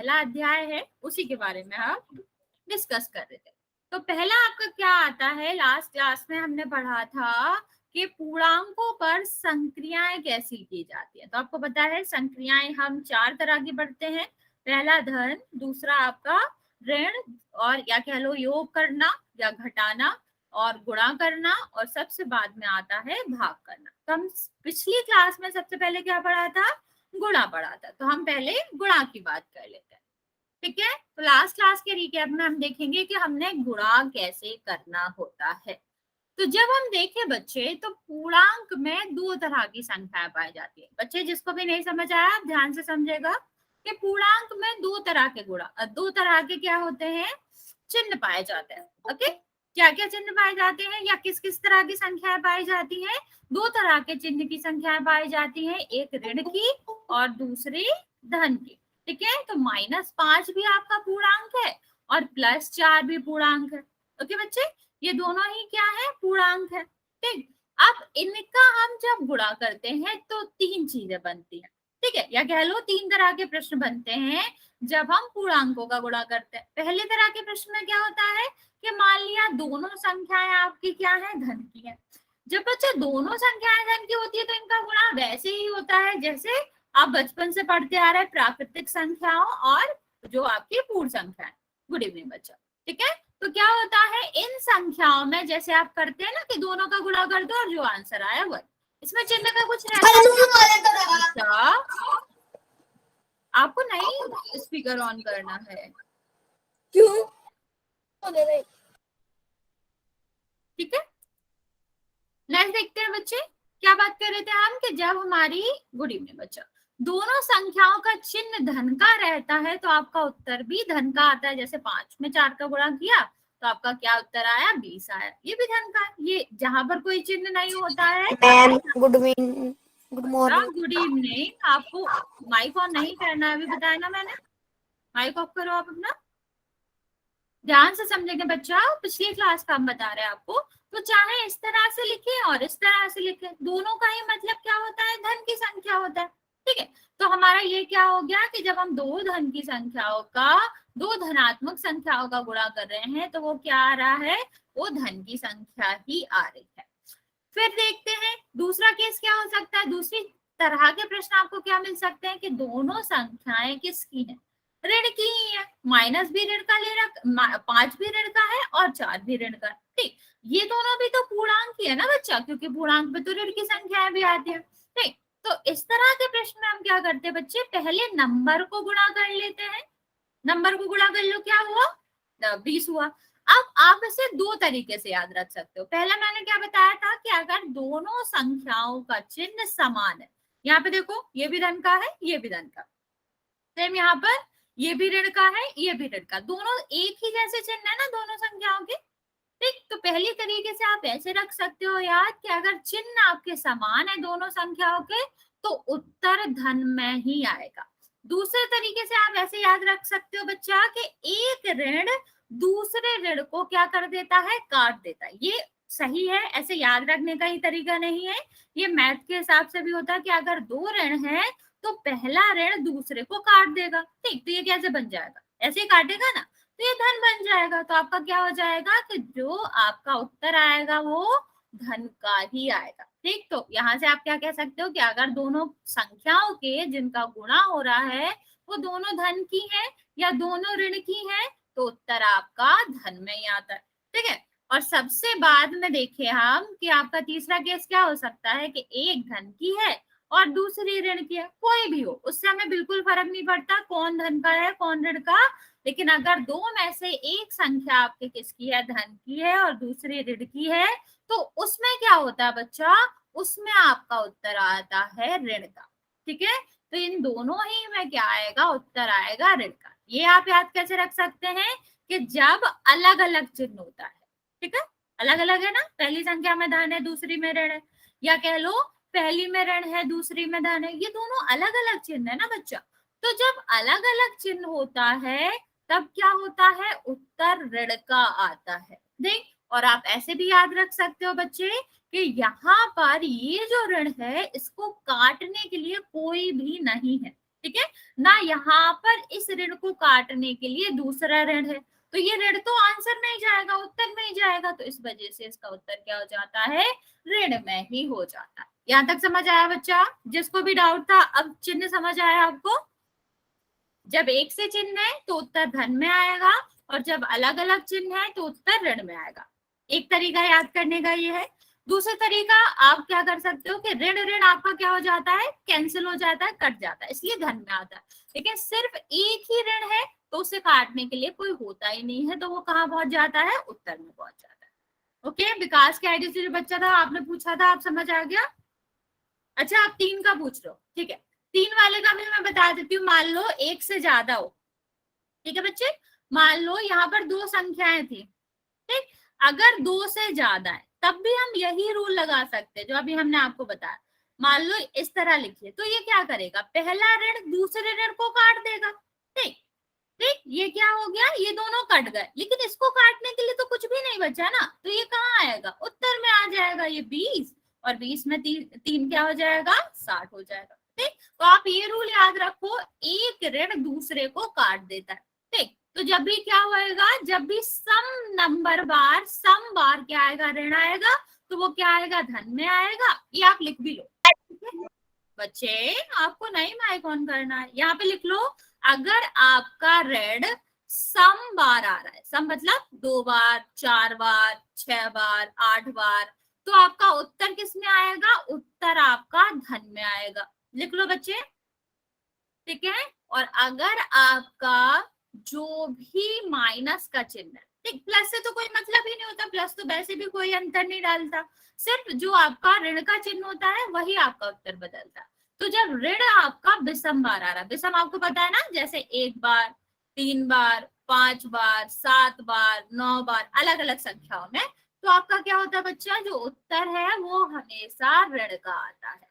पहला अध्याय है उसी के बारे में हम डिस्कस कर रहे थे। तो पहला आपका क्या आता है, लास्ट क्लास में हमने पढ़ा था कि पूर्णांकों पर संक्रियाएं कैसी की जाती है। तो आपको पता है संक्रियाएं हम 4 तरह की पढ़ते हैं। पहला धन, दूसरा आपका ऋण, और या कह लो योग करना या घटाना, और गुणा करना, और सबसे बाद में आता है भाग करना। तो हम पिछली क्लास में सबसे पहले क्या पढ़ा था, गुणा पढ़ा था। तो हम पहले गुणा की बात कर लेते हैं, ठीक है। तो लास्ट क्लास के रिकैप में हम देखेंगे कि हमने गुणा कैसे करना होता है। तो जब हम देखें बच्चे, तो पूर्णांक में 2 तरह की संख्याएं पाई जाती है। बच्चे जिसको भी नहीं समझ आया आप ध्यान से समझेगा कि पूर्णांक में 2 तरह के गुणा, 2 तरह के क्या होते हैं, चिन्ह पाए जाते हैं। ओके, क्या क्या चिन्ह पाए जाते हैं या किस किस तरह की संख्याएं पाई जाती हैं? 2 तरह के चिन्ह की संख्याएं पाई जाती हैं, एक ऋण की और दूसरी धन की, ठीक है। तो -5 भी आपका पूर्णांक है और +4 भी पूर्णांक है। ओके बच्चे, ये दोनों ही क्या है, पूर्णांक है, ठीक। अब इनका हम जब गुणा करते हैं तो 3 चीजें बनती हैं, ठीक है, या कह लो 3 तरह के प्रश्न बनते हैं जब हम पूर्णांकों का गुणा करते हैं। पहले तरह के प्रश्न में क्या होता है कि मान लिया दोनों संख्याएं आपकी क्या है, धन की है। जब बच्चे दोनों संख्याएं धन की होती है तो इनका गुणा वैसे ही होता है जैसे आप बचपन से पढ़ते आ रहे हैं प्राकृतिक संख्याओं और जो आपकी पूर्ण संख्या है। गुड इवनिंग बच्चा, ठीक है। तो क्या होता है, इन संख्याओं में जैसे आप करते हैं ना कि दोनों का गुणा कर दो और जो आंसर आया वो, इसमें चिन्ह का कुछ रहता है। आपको नहीं स्पीकर ऑन करना है, क्यों? ठीक है। नेक्स्ट देखते हैं बच्चे, क्या बात कर रहे थे हम कि जब हमारी, गुड इवनिंग बच्चा, दोनों संख्याओं का चिन्ह धन का रहता है तो आपका उत्तर भी धन का आता है। जैसे 5 में 4 का गुणा किया तो आपका क्या उत्तर आया, 20 आया, ये भी धन का। ये जहां पर कोई चिन्ह नहीं होता है, ma'am good evening, good morning. Good evening. आपको माइक ऑन नहीं करना है, अभी बताया ना मैंने, माइक ऑफ करो आप अपना, ध्यान से समझेंगे बच्चा, पिछली क्लास का हम बता रहे हैं आपको। तो चाहे इस तरह से लिखे और इस तरह से लिखे, दोनों का ही मतलब क्या होता है, धन की संख्या होता है, ठीक है। तो हमारा ये क्या हो गया कि जब हम 2 धन की संख्याओं का, 2 धनात्मक संख्याओं का गुणा कर रहे हैं तो वो क्या आ रहा है, वो धन की संख्या ही आ रही है। फिर देखते हैं दूसरा केस क्या हो सकता है। दूसरी तरह के प्रश्न आपको क्या मिल सकते हैं कि दोनों संख्याएं किसकी हैं, ऋण की ही है। माइनस भी ऋण का ले रखा, 5 भी ऋण का है और 4 भी ऋण का, ठीक। ये दोनों भी तो पूर्णांक ही है ना बच्चा, क्योंकि पूर्णांक में तो ऋण की संख्याएं भी आती है, ठीक। तो इस तरह के प्रश्न में हम क्या करते हैं बच्चे, पहले नंबर को गुणा कर लेते हैं। नंबर को गुणा कर लो, क्या हुआ, 20 हुआ। अब आप इसे 2 तरीके से याद रख सकते हो। पहला मैंने क्या बताया था कि अगर दोनों संख्याओं का चिन्ह समान है, यहाँ पे देखो ये भी धन का है ये भी धन का, सेम यहाँ पर ये भी ऋण का है ये भी ऋण का, दोनों एक ही जैसे चिन्ह है ना दोनों संख्याओं के, ठीक। तो पहली तरीके से आप ऐसे रख सकते हो याद कि अगर चिन्ह आपके समान है दोनों संख्याओं के तो उत्तर धन में ही आएगा। दूसरे तरीके से आप ऐसे याद रख सकते हो बच्चा कि एक ऋण दूसरे ऋण को क्या कर देता है, काट देता है। ये सही है, ऐसे याद रखने का ही तरीका नहीं है, ये मैथ के हिसाब से भी होता है कि अगर 2 ऋण है तो पहला ऋण दूसरे को काट देगा, ठीक। तो ये कैसे बन जाएगा, ऐसे ही काटेगा ना, तो ये धन बन जाएगा। तो आपका क्या हो जाएगा कि जो आपका उत्तर आएगा वो धन का ही आएगा, ठीक। तो यहाँ से आप क्या कह सकते हो कि अगर दोनों संख्याओं के जिनका गुणा हो रहा है वो दोनों धन की है या दोनों ऋण की है तो उत्तर आपका धन में ही आता है, ठीक है। और सबसे बाद में देखे हम कि आपका तीसरा केस क्या हो सकता है कि एक धन की है और दूसरी ऋण की है, कोई भी हो उससे हमें बिल्कुल फर्क नहीं पड़ता कौन धन का है कौन ऋण का। लेकिन अगर 2 में से एक संख्या आपके किसकी है, धन की है और दूसरी ऋण की है, तो उसमें क्या होता है बच्चा, उसमें आपका उत्तर आता है ऋण का, ठीक है। तो इन दोनों ही में क्या आएगा, उत्तर आएगा ऋण का। ये आप याद कैसे रख सकते हैं कि जब अलग अलग चिन्ह होता है, ठीक है, अलग अलग है ना, पहली संख्या में धन है दूसरी में ऋण है, या कह लो पहली में ऋण है दूसरी में धन है, ये दोनों अलग अलग चिन्ह है ना बच्चा। तो जब अलग अलग चिन्ह होता है तब क्या होता है, उत्तर ऋण का आता है, देख। और आप ऐसे भी याद रख सकते हो बच्चे कि यहाँ पर ये जो ऋण है इसको काटने के लिए कोई भी नहीं है, ठीक है ना। यहाँ पर इस ऋण को काटने के लिए दूसरा ऋण है, तो ये ऋण तो आंसर में ही जाएगा, उत्तर में ही जाएगा, तो इस वजह से इसका उत्तर क्या हो जाता है, ऋण में ही हो जाता है। यहाँ तक समझ आया बच्चा? जिसको भी डाउट था, अब चिन्ह समझ आया आपको? जब एक से चिन्ह है तो उत्तर धन में आएगा, और जब अलग अलग चिन्ह है तो उत्तर ऋण में आएगा। एक तरीका याद करने का ये है। दूसरा तरीका आप क्या कर सकते हो कि ऋण ऋण आपका क्या हो जाता है, कैंसिल हो जाता है, कट जाता है, इसलिए धन में आता है। लेकिन सिर्फ एक ही ऋण है तो उसे काटने के लिए कोई होता ही नहीं है, तो वो कहाँ पहुंच जाता है, उत्तर में पहुंच जाता है। ओके, विकास के आईडी से जो बच्चा था, आपने पूछा था, आप समझ आ गया? अच्छा, आप 3 का पूछ लो, ठीक है। 3 वाले का भी मैं बता देती हूँ। मान लो 1 से ज्यादा हो, ठीक है बच्चे। मान लो यहाँ पर 2 संख्याएं थी, ठीक। अगर 2 से ज्यादा है तब भी हम यही रूल लगा सकते हैं जो अभी हमने आपको बताया। मान लो इस तरह लिखिए, तो ये क्या करेगा, पहला ऋण दूसरे ऋण को काट देगा, ठीक। ठीक, ये क्या हो गया, ये दोनों कट गए, लेकिन इसको काटने के लिए तो कुछ भी नहीं बचा ना, तो ये कहाँ आएगा, उत्तर में आ जाएगा। ये 20, और 20 में 3 क्या हो जाएगा, 60 हो जाएगा, ठीक। तो आप ये रूल याद रखो, एक ऋण दूसरे को काट देता है, ठीक। तो जब भी क्या होएगा, जब भी सम बार क्या आएगा, ऋण आएगा, तो वो क्या आएगा, धन में आएगा। ये आप लिख भी लो, ठीक है बच्चे। आपको नहीं माइक ऑन करना है, यहाँ पे लिख लो। अगर आपका ऋण सम बार आ रहा है, सम मतलब 2 बार, 4 बार, 6 बार, 8 बार, तो आपका उत्तर किस में आएगा, उत्तर आपका धन में आएगा। लिख लो बच्चे, ठीक है। और अगर आपका जो भी माइनस का चिन्ह है, ठीक, प्लस से तो कोई मतलब ही नहीं होता, प्लस तो वैसे भी कोई अंतर नहीं डालता, सिर्फ जो आपका ऋण का चिन्ह होता है वही आपका उत्तर बदलता है। तो जब ऋण आपका विषम बार आ रहा है, विषम आपको पता है ना, जैसे 1 बार, 3 बार, 5 बार, 7 बार, 9 बार, अलग अलग संख्याओं में, तो आपका क्या होता है बच्चा, जो उत्तर है वो हमेशा ऋण का आता है,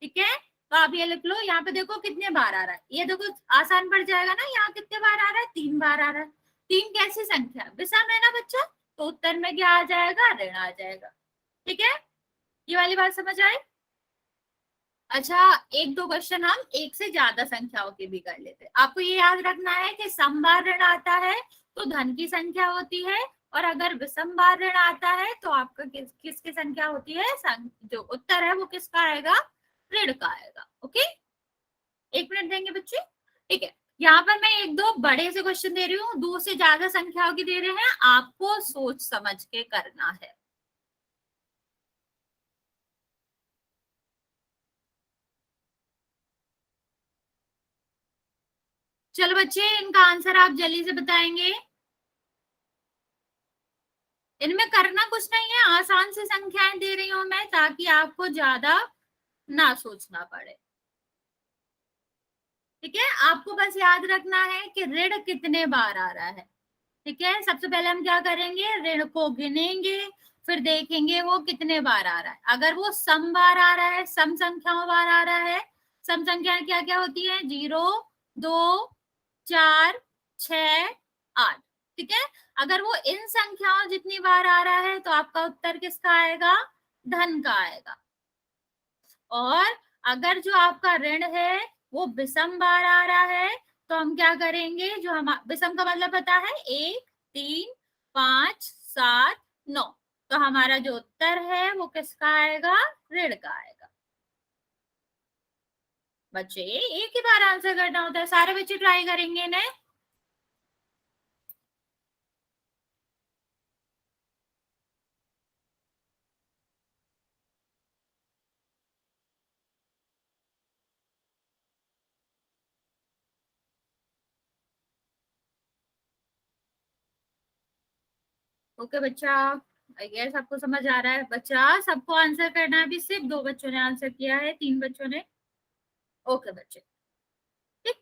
ठीक है। तो आप ये लिख लो, यहाँ पे देखो कितने बार आ रहा है, ये देखो आसान पड़ जाएगा ना, यहाँ कितने बार आ रहा है, 3 बार आ रहा है। 3 कैसी संख्या, विषम है ना बच्चा, तो उत्तर में क्या आ जाएगा, ऋण आ जाएगा, ठीक है। ये वाली बात समझ आए? अच्छा, एक दो क्वेश्चन हम एक से ज्यादा संख्याओं के भी कर लेते हैं। आपको ये याद रखना है कि सम बार ऋण आता है तो धन की संख्या होती है, और अगर विषम बार ऋण आता है तो आपका किसकी संख्या होती है, जो उत्तर है वो किसका आएगा, ऋण का आएगा। ओके, 1 मिनट देंगे बच्चे, ठीक है। यहाँ पर मैं एक दो बड़े से क्वेश्चन दे रही हूँ, 2 से ज्यादा संख्याओं की दे रहे हैं, आपको सोच समझ के करना है। चलो बच्चे, इनका आंसर आप जल्दी से बताएंगे। इनमें करना कुछ नहीं है, आसान सी संख्याएं दे रही हूं मैं, ताकि आपको ज्यादा ना सोचना पड़े, ठीक है। आपको बस याद रखना है कि ऋण कितने बार आ रहा है, ठीक है। सबसे पहले हम क्या करेंगे, ऋण को गिनेंगे, फिर देखेंगे वो कितने बार आ रहा है। अगर वो सम बार आ रहा है, सम संख्याओं बार आ रहा है, सम संख्याएं क्या क्या होती है, 0, 2, 4, 6, 8, ठीक है। अगर वो इन संख्याओं जितनी बार आ रहा है तो आपका उत्तर किसका आएगा, धन का आएगा। और अगर जो आपका ऋण है वो विषम बार आ रहा है, तो हम क्या करेंगे, जो हम विषम का मतलब पता है, 1, 3, 5, 7, 9, तो हमारा जो उत्तर है वो किसका आएगा, ऋण का आएगा। बच्चे एक ही बार आंसर करना होता है, सारे बच्चे ट्राई करेंगे ना। ओके बच्चा, आई गेस आपको समझ आ रहा है। बच्चा सबको आंसर करना है, अभी सिर्फ 2 बच्चों ने आंसर किया है, 3 बच्चों ने। ओके बच्चे, ठीक,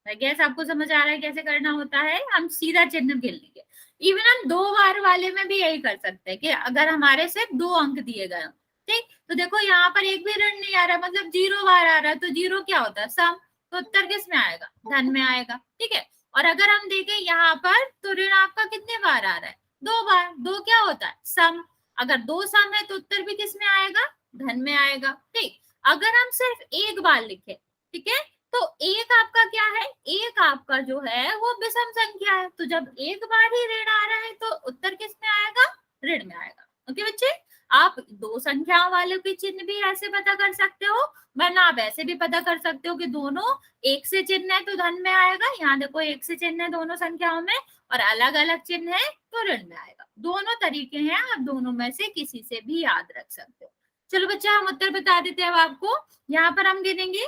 आई गेस आपको समझ आ रहा है कैसे करना होता है। हम सीधा चिन्ह गिन लेंगे। इवन हम 2 बार वाले में भी यही कर सकते हैं कि अगर हमारे सिर्फ 2 अंक दिए गए हो, ठीक, तो देखो यहाँ पर एक भी ऋण नहीं आ रहा, मतलब 0 बार आ रहा है, तो 0 क्या होता है, सम, तो उत्तर किस में आएगा, धन में आएगा, ठीक है। और अगर हम देखें यहाँ पर, तो ऋण आपका कितने बार आ रहा है, 2 बार, 2 क्या होता है, सम, अगर 2 सम है तो उत्तर भी किस में आएगा, धन में आएगा, ठीक। अगर हम सिर्फ एक बार लिखे, ठीक है, तो एक आपका क्या है, एक आपका जो है वो विषम संख्या है, तो जब एक बार ही ऋण आ रहा है तो उत्तर किस में आएगा, ऋण में आएगा। ओके बच्चे, आप दो संख्याओं वाले के चिन्ह भी ऐसे पता कर सकते हो, वरना आप ऐसे भी पता कर सकते हो कि दोनों एक से चिन्ह है तो धन में आएगा। यहाँ देखो एक से चिन्ह है दोनों संख्याओं में और अलग अलग चिन्ह है तो ऋण में आएगा। दोनों तरीके हैं, आप दोनों में से किसी से भी याद रख सकते हो। चलो बच्चा हम उत्तर बता देते हैं अब आपको। यहाँ पर हम गिनेंगे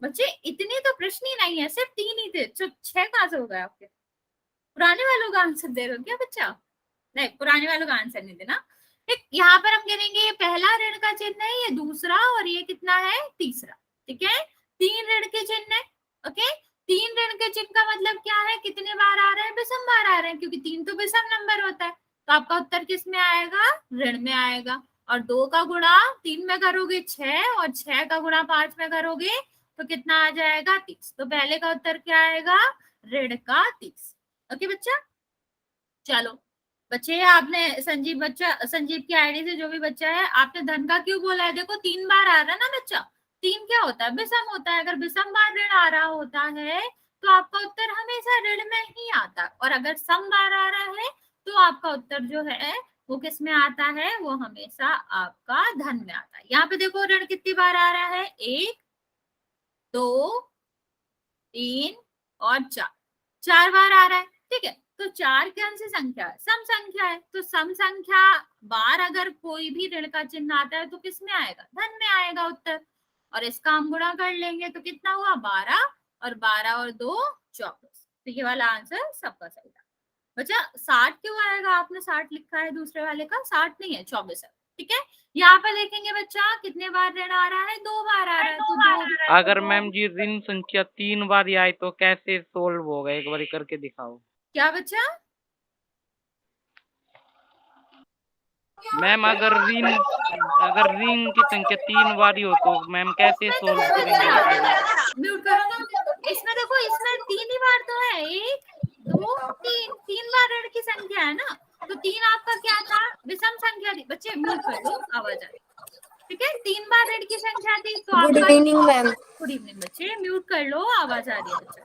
बच्चे, इतने तो प्रश्न ही नहीं है, सिर्फ 3 ही थे, 6 कहां से हो गए आपके? पुराने वालों का आंसर दे रहे हो क्या बच्चा? नहीं, पुराने वालों का आंसर नहीं देना। ठीक, यहाँ पर हम गिनेंगे, ये पहला ऋण का चिन्ह है, ये दूसरा और ये कितना है, तीसरा। ठीक है, 3 ऋण के चिन्ह है। ओके, 3 ऋण के चिन्ह का मतलब क्या है, कितने बार आ रहे हैं, विषम बार आ रहे हैं, क्योंकि 3 तो विषम नंबर होता है, तो आपका उत्तर किस में आएगा, ऋण में आएगा। और 2 का गुणा 3 में करोगे 6 और 6 का गुणा 5 में करोगे तो कितना आ जाएगा, 30। तो पहले का उत्तर क्या आएगा, ऋण का 30। ओके बच्चा, चलो बच्चे, आपने संजीव की आईडी से जो भी बच्चा है, आपने धन का क्यों बोला है, देखो 3 बार आ रहा है ना बच्चा, 3 क्या होता है, विषम होता है। अगर विषम बार ऋण आ रहा होता है तो आपका उत्तर हमेशा ऋण में ही आता, और अगर सम बार आ रहा है तो आपका उत्तर जो है वो किस में आता है, वो हमेशा आपका धन में आता है। यहाँ पे देखो ऋण कितनी बार आ रहा है, 1 2 3 और 4, 4 बार आ रहा है। ठीक है, तो 4 कौन सी संख्या है, सम संख्या है, तो सम संख्या बार अगर कोई भी ऋण का चिन्ह आता है तो किस में आएगा, धन में आएगा उत्तर। और इसका हम गुणा कर लेंगे तो कितना हुआ, 12, और 12 और 2 24। तो ये वाला आंसर सबका सही था बच्चा। 60 क्यों आएगा, आपने 60 लिखा है, दूसरे वाले का 60 नहीं है, 24 है। ठीक है, यहाँ पर देखेंगे बच्चा कितने बार ऋण आ रहा है, 2 बार आ रहा है, तो 2। अगर मैम जी ऋण संख्या 3 बार आए तो कैसे सोल्व होगा, एक बार करके दिखाओ। क्या बच्चा? मैम अगर ऋण की संख्या 3 बार हो तो मैम कैसे सोल्व करेंगे? म्यूट करो, इसमें देखो, इसमें 3 ही बार तो है, 1 2 3, 3 बार ऋण की संख्या है ना, तो 3 आपका क्या था, विषम संख्या थी। बच्चे म्यूट कर दो, आवाज आ रही। ठीक है, 3 बार ऋण की संख्या थी तो गुड आपका, इवनिंग मैम। गुड इवनिंग बच्चे, म्यूट कर लो, आवाज आ रही है बच्चा।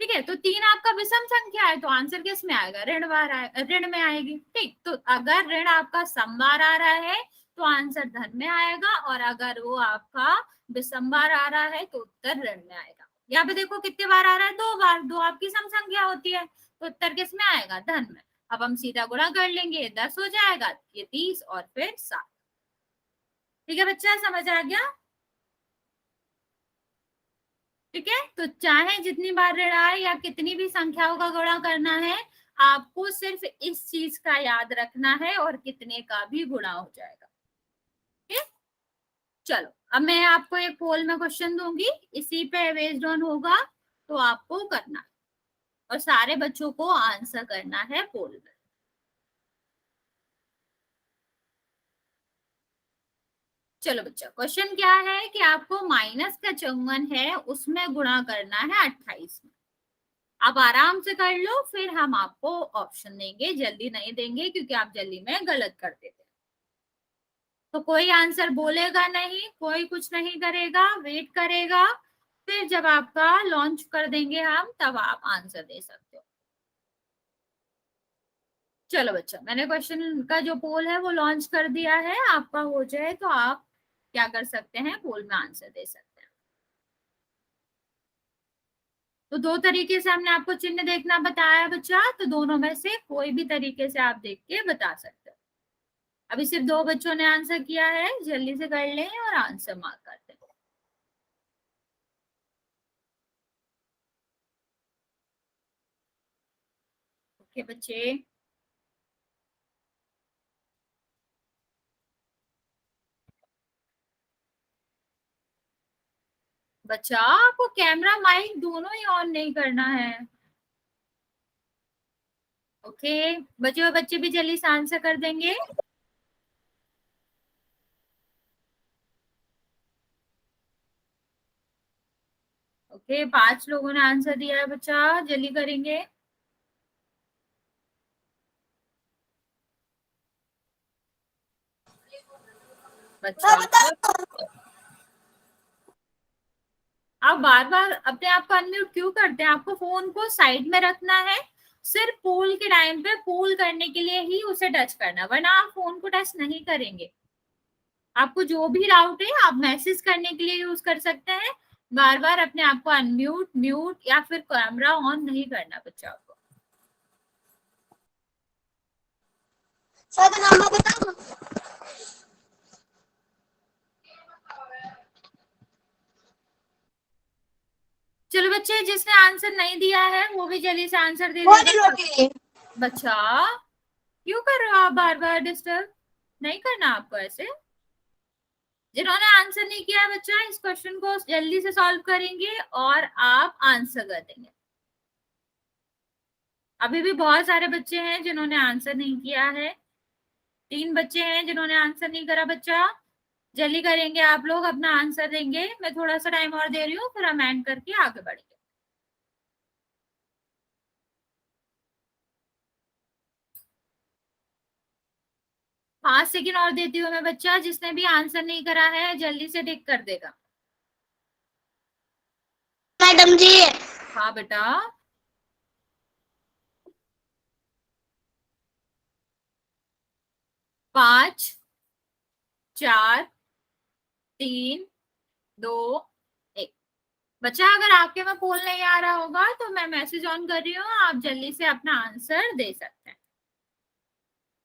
ठीक है, तो 3 आपका विषम संख्या है तो आंसर किस में आएगा, ऋण बार ऋण में आएगी। ठीक, तो अगर ऋण आपका सम बार आ रहा है तो आंसर धन में आएगा, और अगर वो आपका विषम बार आ रहा है तो उत्तर ऋण में आएगा। यहाँ पे देखो कितने बार आ रहा है, 2 बार, 2 आपकी सम संख्या होती है तो उत्तर किस में आएगा, धन में। अब हम सीधा गुणा कर लेंगे, 10 हो जाएगा, ये 30 और फिर 7। ठीक है बच्चा, समझ आ गया? ठीक है, तो चाहे जितनी बार ऋण आए या कितनी भी संख्याओं का गुणा करना है, आपको सिर्फ इस चीज का याद रखना है और कितने का भी गुणा हो जाएगा। ठीक, चलो अब मैं आपको एक पोल में क्वेश्चन दूंगी, इसी पे बेस्ड ऑन होगा, तो आपको करना है और सारे बच्चों को आंसर करना है पोल में। चलो बच्चा, क्वेश्चन क्या है कि आपको माइनस का 54 है, उसमें गुणा करना है 28 में। आप आराम से कर लो, फिर हम आपको ऑप्शन देंगे, जल्दी नहीं देंगे क्योंकि आप जल्दी में गलत कर देते हैं। तो कोई आंसर बोलेगा नहीं, कोई कुछ नहीं करेगा, वेट करेगा, फिर जब आपका लॉन्च कर देंगे हम, तब आप आंसर दे सकते हो। चलो बच्चा, मैंने क्वेश्चन का जो पोल है वो लॉन्च कर दिया है, आपका हो जाए तो आप क्या कर सकते हैं, पोल में आंसर दे सकते हैं। तो 2 तरीके से हमने आपको चिन्ह देखना बताया बच्चा, तो दोनों में से कोई भी तरीके से आप देख के बता सकते हो। अभी सिर्फ 2 बच्चों ने आंसर किया है, जल्दी से कर लें और आंसर मार्क कर दें। ओके बच्चे, बच्चा आपको कैमरा माइक दोनों ही ऑन नहीं करना है। ओके, बच्चे और बच्चे भी जल्दी से आंसर कर देंगे। ओके, 5 लोगों ने आंसर दिया है बच्चा, जल्दी करेंगे। अच्छा, आप बार बार अपने आप को अनम्यूट क्यों करते हैं? आपको फोन को साइड में रखना है, सिर्फ पोल के टाइम पे पोल करने के लिए ही उसे टच करना, वरना आप फोन को टच नहीं करेंगे। आपको जो भी डाउट है आप मैसेज करने के लिए यूज कर सकते हैं। बार बार अपने आप को अनम्यूट, म्यूट या फिर कैमरा ऑन नहीं करना बच्चों को। चलो बच्चे, जिसने आंसर नहीं दिया है वो भी जल्दी से आंसर दे देगा। बच्चा क्यों कर रहे हो आप बार बार डिस्टर्ब? नहीं करना आपको ऐसे। जिन्होंने आंसर नहीं किया है बच्चा, इस क्वेश्चन को जल्दी से सॉल्व करेंगे और आप आंसर कर देंगे। अभी भी बहुत सारे बच्चे हैं जिन्होंने आंसर नहीं किया है। 3 बच्चे हैं जिन्होंने आंसर नहीं करा। बच्चा जल्दी करेंगे, आप लोग अपना आंसर देंगे। मैं थोड़ा सा टाइम और दे रही हूँ, फिर हम एंड करके आगे बढ़ेंगे। पांच सेकेंड और देती हूँ मैं बच्चा, जिसने भी आंसर नहीं करा है जल्दी से टिक कर देगा। मैडम जी। हाँ बेटा। 5 4 3 2 1। बच्चा अगर आपके में पोल नहीं आ रहा होगा तो मैं मैसेज ऑन कर रही हूँ, आप जल्दी से अपना आंसर दे सकते हैं।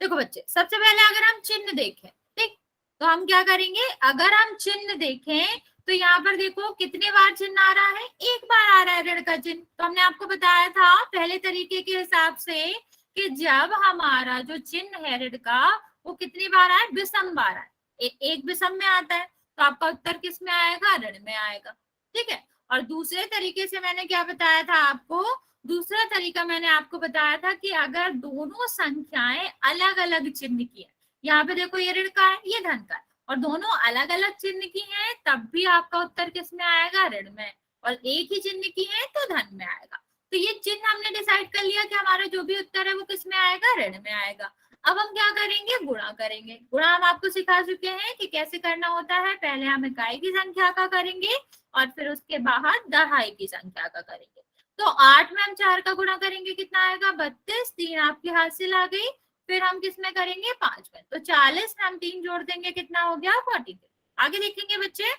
देखो बच्चे, सबसे पहले अगर हम चिन्ह देखें, ठीक, तो हम क्या करेंगे? अगर हम चिन्ह देखें तो यहाँ पर देखो कितने बार चिन्ह आ रहा है, एक बार आ रहा है ऋण का चिन्ह। तो हमने आपको बताया था पहले तरीके के हिसाब से कि जब हमारा जो चिन्ह है ऋण का वो कितनी बार आए? विषम बार आए। एक विषम में आता है तो आपका उत्तर किस में आएगा? ऋण में आएगा। ठीक है। और दूसरे तरीके से मैंने क्या बताया था आपको? दूसरा तरीका मैंने आपको बताया था कि अगर दोनों संख्याएं अलग अलग चिन्ह की है, यहाँ पे देखो ये ऋण का है, ये धन का है, और दोनों अलग अलग चिन्ह की हैं, तब भी आपका उत्तर किस में आएगा? ऋण में। और एक ही चिन्ह की है तो धन में आएगा। तो ये चिन्ह हमने डिसाइड कर लिया कि हमारा जो भी उत्तर है वो किस में आएगा? ऋण में आएगा। अब हम क्या करेंगे? गुणा करेंगे। गुणा हम आपको सिखा चुके हैं कि कैसे करना होता है। पहले हम इकाई की संख्या का करेंगे और फिर उसके बाद दहाई की संख्या का करेंगे। तो 8 में हम 4 का गुणा करेंगे, कितना आएगा? 32। 3 आपके हासिल आ गई। फिर हम किस में करेंगे? 5 में। तो 40 में हम 3 जोड़ देंगे, कितना हो गया? 43। आगे देखेंगे बच्चे।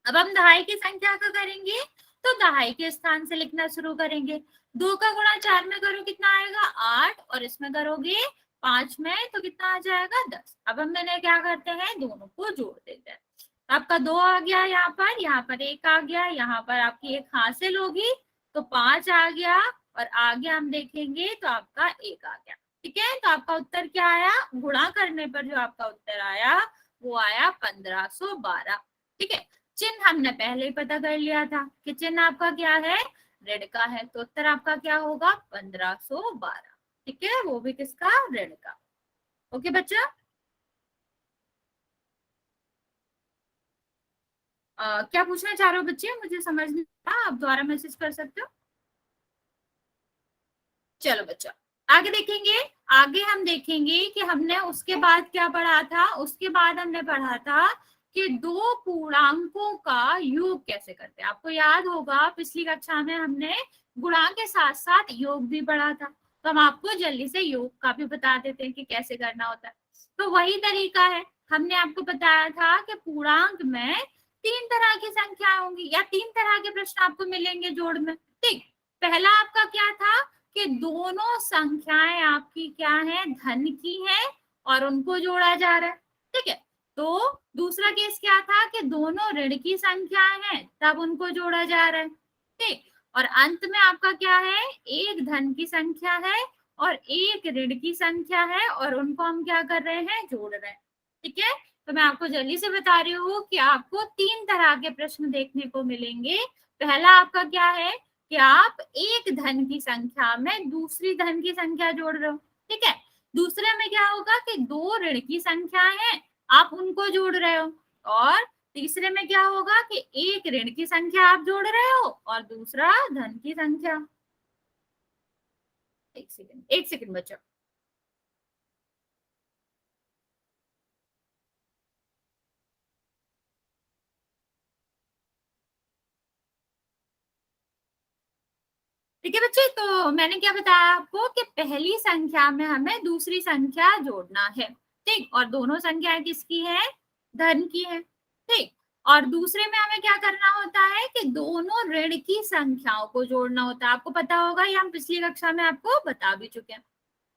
अब हम दहाई की संख्या का करेंगे, तो दहाई के स्थान से लिखना शुरू करेंगे। 2 का गुणा 4 में करो, कितना आएगा? 8। और इसमें करोगे 5 में तो कितना आ जाएगा? 10। अब हम मैंने क्या करते हैं? दोनों को जोड़ देते हैं। आपका 2 आ गया, यहाँ पर 1 आ गया, यहाँ पर आपकी 1 हासिल होगी तो 5 आ गया, और आगे हम देखेंगे तो आपका 1 आ गया। ठीक है। तो आपका उत्तर क्या आया? गुणा करने पर जो आपका उत्तर आया वो आया 1512। ठीक है। चिन्ह हमने पहले ही पता कर लिया था कि चिन्ह आपका क्या है? ऋण का है, तो उत्तर आपका क्या होगा? 1512। ठीक है। वो भी किसका? ऋण का। ओके बच्चा। क्या पूछना चाह रहे हो बच्चे? मुझे समझ नहीं आया, आप दोबारा मैसेज कर सकते हो। चलो बच्चा आगे देखेंगे। आगे हम देखेंगे कि हमने उसके बाद क्या पढ़ा था। उसके बाद हमने पढ़ा था कि दो पूर्णांकों का योग कैसे करते हैं। आपको याद होगा पिछली कक्षा में हमने गुणा के साथ साथ योग भी पढ़ा था, तो हम आपको जल्दी से योग का भी बता देते हैं कि कैसे करना होता है। तो वही तरीका है। हमने आपको बताया था कि पूर्णांक में 3 तरह की संख्या होंगी या 3 तरह के प्रश्न आपको मिलेंगे जोड़ में। ठीक। पहला आपका क्या था कि दोनों संख्याएं आपकी क्या है? धन की हैं और उनको जोड़ा जा रहा है। ठीक है। तो दूसरा केस क्या था कि दोनों ऋण की संख्याएं हैं, तब उनको जोड़ा जा रहा है। ठीक। और अंत में आपका क्या है? एक धन की संख्या है और एक ऋण की संख्या है, और उनको हम क्या कर रहे हैं? जोड़ रहे हैं। ठीक है। तो मैं आपको जल्दी से बता रही हूँ कि आपको 3 तरह के प्रश्न देखने को मिलेंगे। पहला आपका क्या है कि आप एक धन की संख्या में दूसरी धन की संख्या जोड़ रहे हो। ठीक है। दूसरे में क्या होगा कि 2 ऋण की संख्या है, आप उनको जोड़ रहे हो। और तीसरे में क्या होगा कि एक ऋण की संख्या आप जोड़ रहे हो और दूसरा धन की संख्या। एक सेकंड बच्चों। ठीक है बच्चे, तो मैंने क्या बताया आपको कि पहली संख्या में हमें दूसरी संख्या जोड़ना है, ठीक, और दोनों संख्याएं किसकी है, धन की है, ठीक। और दूसरे में हमें क्या करना होता है कि दोनों ऋण की संख्याओं को जोड़ना होता है। आपको पता होगा, ये हम पिछली कक्षा में आपको बता भी चुके हैं,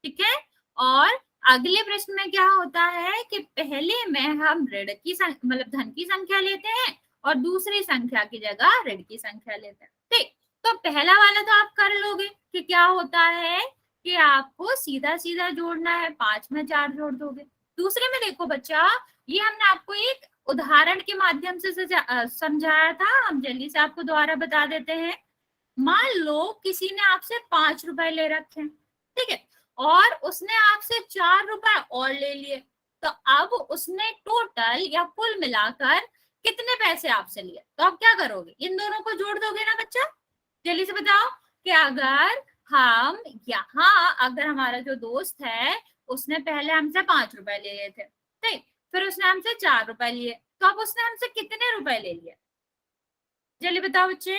ठीक है। और अगले प्रश्न में क्या होता है कि पहले में हम ऋण की मतलब धन की संख्या लेते हैं और दूसरी संख्या की जगह ऋण की संख्या लेते हैं, ठीक। तो पहला वाला तो आप कर लोगे कि क्या होता है कि आपको सीधा सीधा जोड़ना है, 5 में 4 जोड़ दोगे। दूसरे में देखो बच्चा, ये हमने आपको एक उदाहरण के माध्यम से समझाया था, हम जल्दी से आपको दोबारा बता देते हैं। मान लो किसी ने आपसे 5 रुपए ले रखे हैं, ठीक है, और उसने आपसे 4 रुपए और ले लिए, तो अब उसने टोटल या कुल मिलाकर कितने पैसे आपसे लिए, तो आप क्या करोगे, इन दोनों को जोड़ दोगे ना बच्चा। जल्दी से बताओ कि अगर हम यहाँ, अगर हमारा जो दोस्त है उसने पहले हमसे 5 रुपए ले लिए थे, ठीक, फिर उसने हमसे 4 रुपए लिए, तो अब उसने हमसे कितने रुपए ले लिए, जल्दी बताओ बच्चे।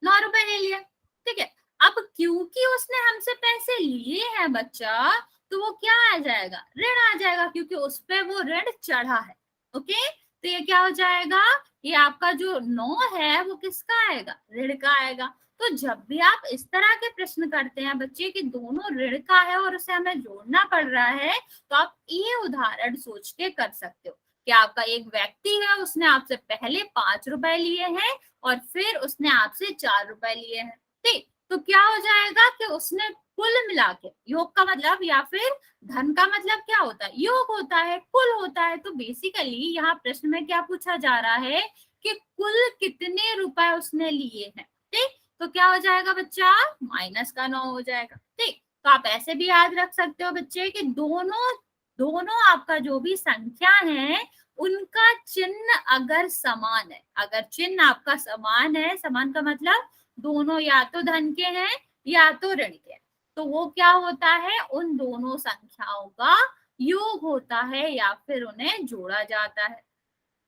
9 रुपए ले लिए, ठीक है। अब क्योंकि उसने हमसे पैसे लिए हैं बच्चा, तो वो क्या आ जाएगा, ऋण आ जाएगा, क्योंकि उस पे वो ऋण चढ़ा है, ओके। तो ये क्या हो जाएगा, ये आपका जो 9 है वो किसका आएगा, ऋण का आएगा। तो जब भी आप इस तरह के प्रश्न करते हैं बच्चे कि दोनों ऋण का है और उसे हमें जोड़ना पड़ रहा है, तो आप ये उदाहरण सोच के कर सकते हो कि आपका एक व्यक्ति है, उसने आपसे पहले 5 रुपए लिए हैं और फिर उसने आपसे 4 रुपए लिए हैं, ठीक। तो क्या हो जाएगा कि उसने कुल मिला के, योग का मतलब या फिर धन का मतलब क्या होता है, योग होता है, कुल होता है। तो बेसिकली यहाँ प्रश्न में क्या पूछा जा रहा है कि कुल कितने रुपए उसने लिए हैं, ठीक। तो क्या हो जाएगा बच्चा, माइनस का 9 हो जाएगा, ठीक। तो आप ऐसे भी याद रख सकते हो बच्चे कि दोनों दोनों आपका जो भी संख्या है उनका चिन्ह अगर समान है, अगर चिन्ह आपका समान है, समान का मतलब दोनों या तो धन के हैं या तो ऋण के हैं, तो वो क्या होता है, उन दोनों संख्याओं का योग होता है या फिर उन्हें जोड़ा जाता है।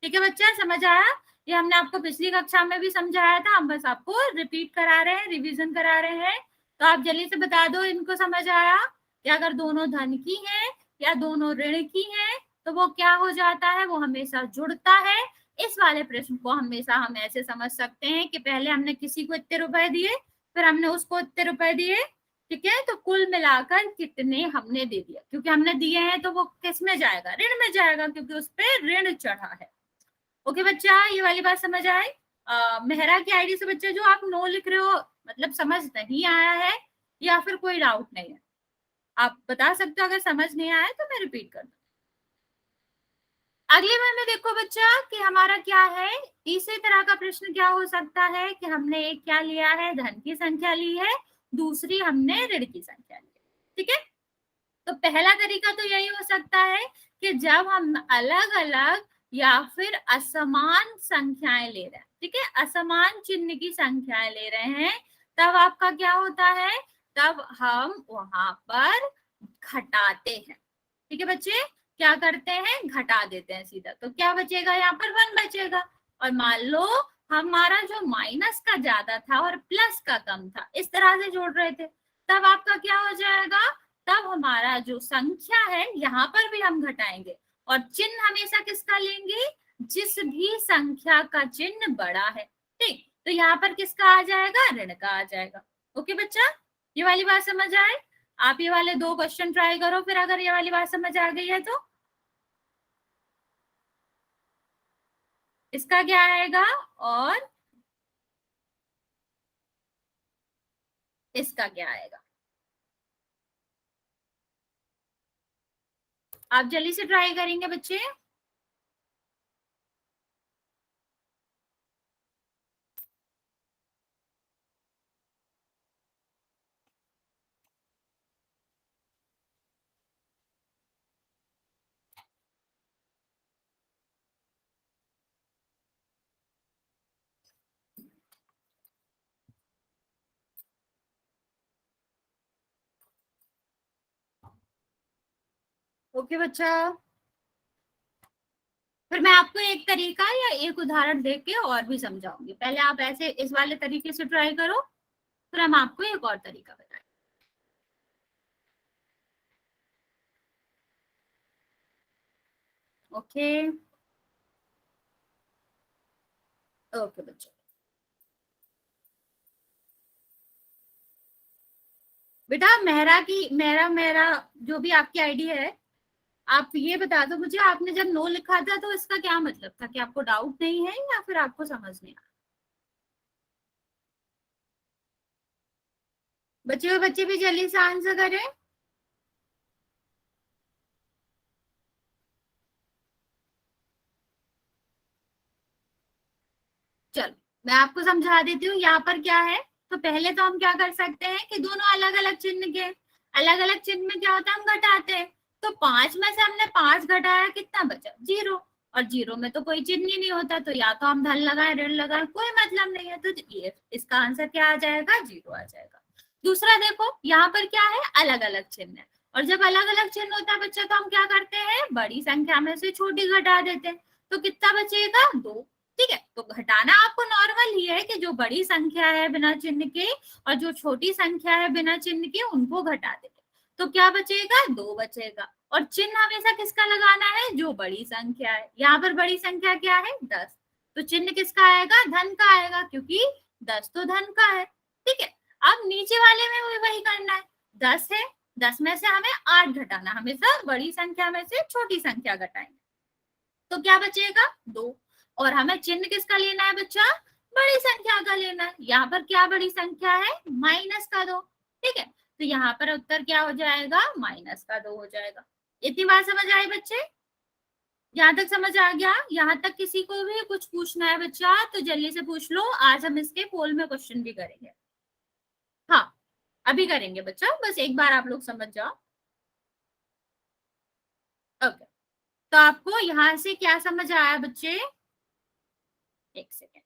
ठीक है बच्चा, समझ आया। ये हमने आपको पिछली कक्षा में भी समझाया था, हम बस आपको रिपीट करा रहे हैं, रिवीजन करा रहे हैं। तो आप जल्दी से बता दो इनको समझ आया कि अगर दोनों धन की हैं या दोनों ऋण की हैं तो वो क्या हो जाता है, वो हमेशा जुड़ता है। इस वाले प्रश्न को हमेशा हम ऐसे समझ सकते हैं कि पहले हमने किसी को इतने रुपए दिए, फिर हमने उसको इतने रुपए दिए, ठीक है, तो कुल मिलाकर कितने हमने दे दिया, क्योंकि हमने दिए हैं तो वो किस में जाएगा, ऋण में जाएगा, क्योंकि उस पर ऋण चढ़ा है। ओके बच्चा, ये वाली बात समझ आए। मेहरा की आईडी से बच्चा जो आप नो लिख रहे हो, मतलब समझ नहीं आया है या फिर कोई डाउट नहीं है, आप बता सकते हो। अगर समझ नहीं आया तो मैं रिपीट कर दूं। अगले में देखो बच्चा कि हमारा क्या है, इसी तरह का प्रश्न क्या हो सकता है कि हमने एक क्या लिया है, धन की संख्या ली है, दूसरी हमने ऋण की संख्या ली है, ठीक है। तो पहला तरीका तो यही हो सकता है कि जब हम अलग अलग या फिर असमान संख्याएं ले रहे हैं, ठीक है, असमान चिन्ह की संख्याएं ले रहे हैं, तब आपका क्या होता है, तब हम वहां पर घटाते हैं, ठीक है बच्चे, क्या करते हैं, घटा देते हैं सीधा। तो क्या बचेगा, यहाँ पर 1 बचेगा। और मान लो हमारा जो माइनस का ज्यादा था और प्लस का कम था, इस तरह से जोड़ रहे थे, तब आपका क्या हो जाएगा, तब हमारा जो संख्या है यहाँ पर भी हम घटाएंगे और चिन्ह हमेशा किसका लेंगे, जिस भी संख्या का चिन्ह बड़ा है, ठीक। तो यहाँ पर किसका आ जाएगा, ऋण का आ जाएगा। ओके बच्चा, ये वाली बात समझ आए। आप ये वाले 2 क्वेश्चन ट्राई करो, फिर अगर ये वाली बात समझ आ गई है तो इसका क्या आएगा और इसका क्या आएगा, आप जल्दी से ट्राई करेंगे बच्चे। ओके बच्चा, फिर मैं आपको एक तरीका या एक उदाहरण देके और भी समझाऊंगी। पहले आप ऐसे इस वाले तरीके से ट्राई करो, फिर हम आपको एक और तरीका बताएंगे। ओके ओके बच्चों, बेटा मेरा मेरा जो भी आपकी आईडी है, आप ये बता दो मुझे, आपने जब नो लिखा था तो इसका क्या मतलब था? कि आपको डाउट नहीं है या फिर आपको समझ नहीं आ रहा? बच्चे भी जल्दी से आंसर करें। चलो मैं आपको समझा देती हूँ यहाँ पर क्या है। तो पहले तो हम क्या कर सकते हैं कि दोनों अलग अलग चिन्ह के, अलग अलग चिन्ह में क्या होता है, हम घटाते हैं। तो 5 में से हमने 5 घटाया, कितना बचा? 0। और 0 में तो कोई चिन्ह ही नहीं होता, तो या तो हम धन लगाए ऋण लगाए, कोई मतलब नहीं है। तो ये इसका आंसर क्या आ जाएगा? 0 आ जाएगा। दूसरा देखो यहाँ पर क्या है, अलग अलग चिन्ह है। और जब अलग अलग चिन्ह होता है बच्चा, तो हम क्या करते हैं, बड़ी संख्या में से छोटी घटा देते हैं। तो कितना बचेगा? 2। ठीक है, तो घटाना आपको नॉर्मल ही है कि जो बड़ी संख्या है बिना चिन्ह के और जो छोटी संख्या है बिना चिन्ह के, उनको घटा देंगे। तो क्या बचेगा? 2 बचेगा। और चिन्ह हमेशा किसका लगाना है? जो बड़ी संख्या है। यहाँ पर बड़ी संख्या क्या है? 10। तो चिन्ह किसका आएगा? धन का आएगा, क्योंकि 10 तो धन का है। ठीक है, अब नीचे वाले में वही करना है। 10 है, 10 में से हमें 8 घटाना, हमेशा बड़ी संख्या में से छोटी संख्या घटाएंगे। तो क्या बचेगा? 2। और हमें चिन्ह किसका लेना है बच्चा? बड़ी संख्या का लेना है। यहाँ पर क्या बड़ी संख्या है? माइनस का 2। ठीक है, तो यहाँ पर उत्तर क्या हो जाएगा? माइनस का 2 हो जाएगा। इतनी बात समझ आई बच्चे? यहाँ तक समझ आ गया? यहाँ तक किसी को भी कुछ पूछना है बच्चा तो जल्दी से पूछ लो, आज हम इसके पोल में क्वेश्चन भी करेंगे। हाँ अभी करेंगे बच्चा, बस एक बार आप लोग समझ जाओ। ओके, तो आपको यहाँ से क्या समझ आया बच्चे? एक सेकेंड।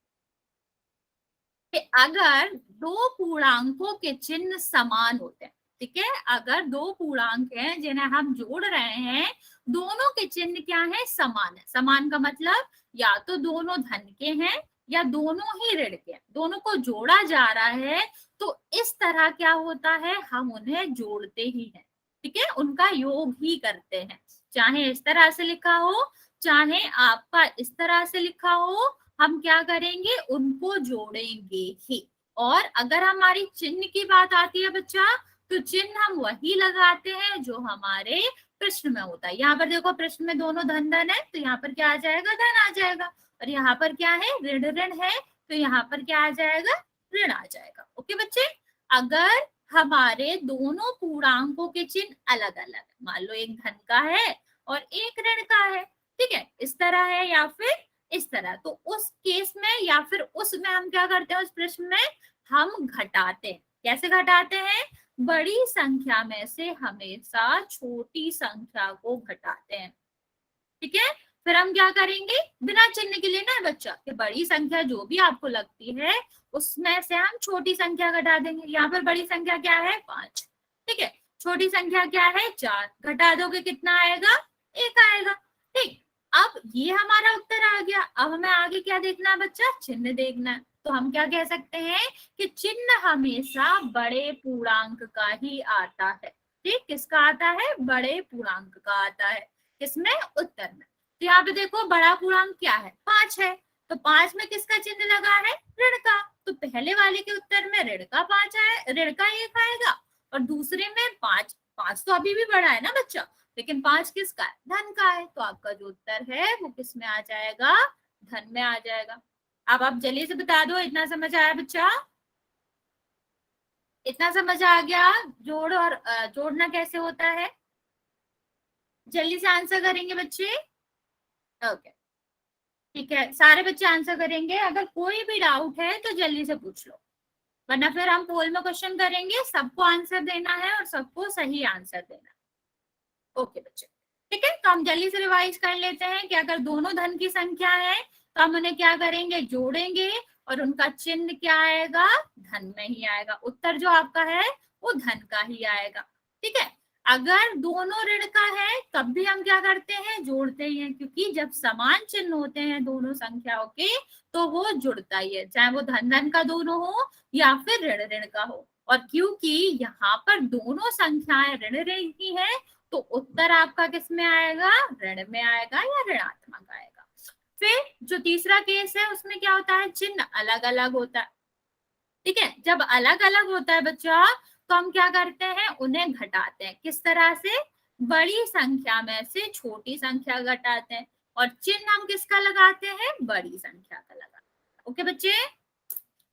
अगर दो पूर्णांकों के चिन्ह समान होते हैं, ठीक है, अगर दो पूर्णांक हैं जिन्हें हम जोड़ रहे हैं, दोनों के चिन्ह क्या है? समान है। समान का मतलब या तो दोनों धन के हैं या दोनों ही ऋण के हैं, दोनों को जोड़ा जा रहा है। तो इस तरह क्या होता है, हम उन्हें जोड़ते ही हैं। ठीक है, उनका योग ही करते हैं। चाहे इस तरह से लिखा हो, चाहे आपका इस तरह से लिखा हो, हम क्या करेंगे? उनको जोड़ेंगे ही। और अगर हमारी चिन्ह की बात आती है बच्चा, तो चिन्ह हम वही लगाते हैं जो हमारे प्रश्न में होता है। यहाँ पर देखो, प्रश्न में दोनों धन धन है, तो यहाँ पर क्या आ जाएगा? धन आ जाएगा। और यहाँ पर क्या है? ऋण ऋण है, तो यहाँ पर क्या आ जाएगा? ऋण आ जाएगा। ओके बच्चे, अगर हमारे दोनों पूर्णांकों के चिन्ह अलग अलग, मान लो एक धन का है और एक ऋण का है, ठीक है, इस तरह है या फिर इस तरह, तो उस केस में या फिर उसमें हम क्या करते हैं? उस प्रश्न में हम घटाते हैं। कैसे घटाते हैं? बड़ी संख्या में से हमेशा छोटी संख्या को घटाते हैं। ठीक है, फिर हम क्या करेंगे? बिना चिन्ह के लेना है बच्चा, कि बड़ी संख्या जो भी आपको लगती है उसमें से हम छोटी संख्या घटा देंगे। यहाँ पर बड़ी संख्या क्या है? 5। ठीक है, छोटी संख्या क्या है? 4। घटा दोगे कितना आएगा? 1 आएगा। ठीक, अब ये हमारा उत्तर आ गया। अब हमें आगे क्या देखना है बच्चा? चिन्ह देखना है। तो हम क्या कह सकते हैं कि चिन्ह हमेशा बड़े पूर्णांक का ही आता है। ठीक, किसका आता है? बड़े पूर्णांक का आता है। किसमें? उत्तर में। तो यहाँ पे देखो, बड़ा पूर्णांक क्या है? 5 है। तो 5 में किसका चिन्ह लगा है? ऋण का। तो पहले वाले के उत्तर में ऋण का 5 है, ऋण का 1 आएगा। और दूसरे में 5, 5 तो अभी भी बड़ा है ना बच्चा, लेकिन 5 किसका है? धन का है। तो आपका जो उत्तर है वो किस में आ जाएगा? धन में आ जाएगा। अब आप जल्दी से बता दो, इतना समझ आया बच्चा? इतना समझ आ गया जोड़ और जोड़ना कैसे होता है? जल्दी से आंसर करेंगे बच्चे? ओके, ठीक है, सारे बच्चे आंसर करेंगे। अगर कोई भी डाउट है तो जल्दी से पूछ लो, वरना फिर हम पोल में क्वेश्चन करेंगे, सबको आंसर देना है और सबको सही आंसर देना है। ओके बच्चे, ठीक है, तो हम जल्दी से रिवाइज कर लेते हैं कि अगर दोनों धन की संख्या है तो हम उन्हें क्या करेंगे? जोड़ेंगे। और उनका चिन्ह क्या आएगा? धन में ही आएगा। उत्तर जो आपका है वो धन का ही आएगा। ठीक है, अगर दोनों ऋण का है तब भी हम क्या करते हैं, जोड़ते हैं, क्योंकि जब समान चिन्ह होते हैं दोनों संख्याओं के तो वो जुड़ता ही है, चाहे वो धन धन का दोनों हो या फिर ऋण ऋण का हो। और क्योंकि यहाँ पर दोनों संख्याएं ऋण ऋण की है तो उत्तर आपका किस में आएगा, ऋण में आएगा या ऋणात्मक आएगा। फिर जो तीसरा केस है उसमें क्या होता है, चिन्ह अलग अलग होता है। ठीक है, जब अलग अलग होता है बच्चा तो हम क्या करते हैं, उन्हें घटाते हैं। किस तरह से, बड़ी संख्या में से छोटी संख्या घटाते हैं, और चिन्ह हम किसका लगाते हैं, बड़ी संख्या का लगाते हैं। ओके बच्चे,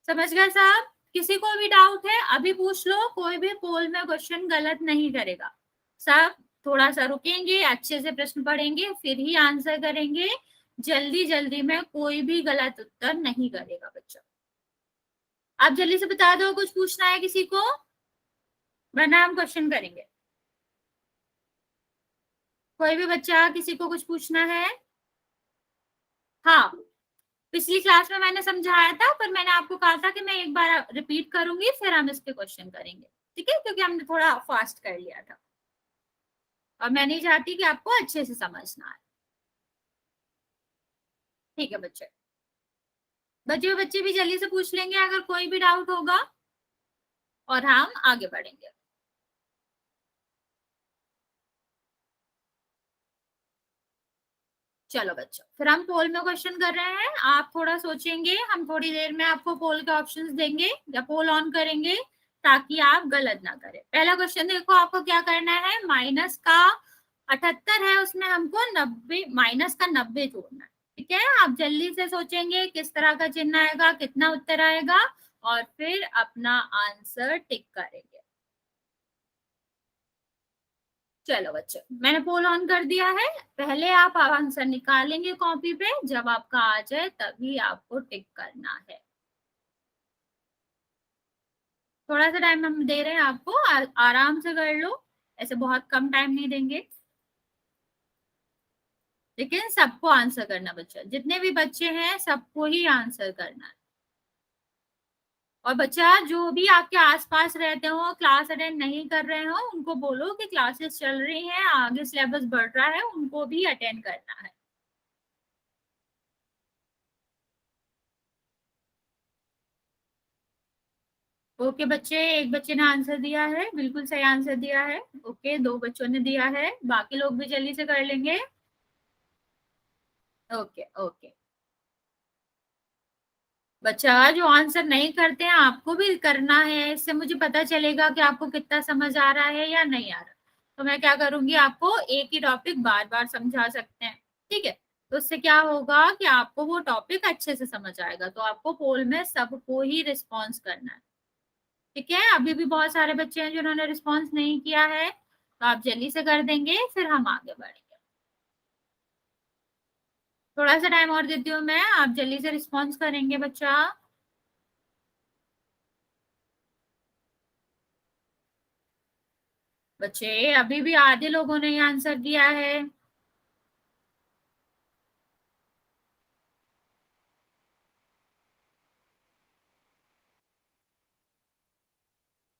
समझ गए साहब? किसी को भी डाउट है अभी पूछ लो, कोई भी पोल में क्वेश्चन गलत नहीं करेगा। सब थोड़ा सा रुकेंगे, अच्छे से प्रश्न पढ़ेंगे, फिर ही आंसर करेंगे। जल्दी जल्दी में कोई भी गलत उत्तर नहीं करेगा बच्चा। आप जल्दी से बता दो, कुछ पूछना है किसी को, वरना हम क्वेश्चन करेंगे। कोई भी बच्चा, किसी को कुछ पूछना है? हाँ, पिछली क्लास में मैंने समझाया था, पर मैंने आपको कहा था कि मैं एक बार रिपीट करूंगी, फिर हम इसके क्वेश्चन करेंगे। ठीक है, क्योंकि हमने थोड़ा फास्ट कर लिया था और मैं नहीं चाहती कि आपको अच्छे से समझना आए। ठीक है बच्चे, बच्चे भी जल्दी से पूछ लेंगे अगर कोई भी डाउट होगा, और हम आगे बढ़ेंगे। चलो बच्चों, फिर हम पोल में क्वेश्चन कर रहे हैं। आप थोड़ा सोचेंगे, हम थोड़ी देर में आपको पोल के ऑप्शंस देंगे या पोल ऑन करेंगे ताकि आप गलत ना करें। पहला क्वेश्चन देखो, आपको क्या करना है, माइनस का 78 है, उसमें हमको 90 माइनस का 90 जोड़ना है। ठीक है, आप जल्दी से सोचेंगे किस तरह का चिन्ह आएगा, कितना उत्तर आएगा, और फिर अपना आंसर टिक करेंगे। चलो बच्चों, मैंने पोल ऑन कर दिया है। पहले आप आंसर निकालेंगे कॉपी पे, जब आपका आ जाए तभी आपको टिक करना है। थोड़ा सा टाइम हम दे रहे हैं आपको, आराम से कर लो, ऐसे बहुत कम टाइम नहीं देंगे, लेकिन सबको आंसर करना बच्चा, जितने भी बच्चे हैं सबको ही आंसर करना है। और बच्चा जो भी आपके आसपास रहते हो, क्लास अटेंड नहीं कर रहे हो, उनको बोलो कि क्लासेस चल रही हैं, आगे सिलेबस बढ़ रहा है, उनको भी अटेंड करना है। ओके बच्चे, एक बच्चे ने आंसर दिया है, बिल्कुल सही आंसर दिया है। ओके, दो बच्चों ने दिया है, बाकी लोग भी जल्दी से कर लेंगे। ओके ओके, बच्चा जो आंसर नहीं करते हैं आपको भी करना है, इससे मुझे पता चलेगा कि आपको कितना समझ आ रहा है या नहीं आ रहा। तो मैं क्या करूंगी, आपको एक ही टॉपिक बार बार समझा सकते हैं। ठीक है, तो उससे क्या होगा कि आपको वो टॉपिक अच्छे से समझ आएगा। तो आपको पोल में सबको ही रिस्पॉन्स करना है। ठीक है, अभी भी बहुत सारे बच्चे हैं जिन्होंने रिस्पॉन्स नहीं किया है, तो आप जल्दी से कर देंगे, फिर हम आगे बढ़ेंगे। थोड़ा सा टाइम और देती हूँ मैं, आप जल्दी से रिस्पॉन्स करेंगे बच्चा। बच्चे अभी भी आधे लोगों ने आंसर दिया है।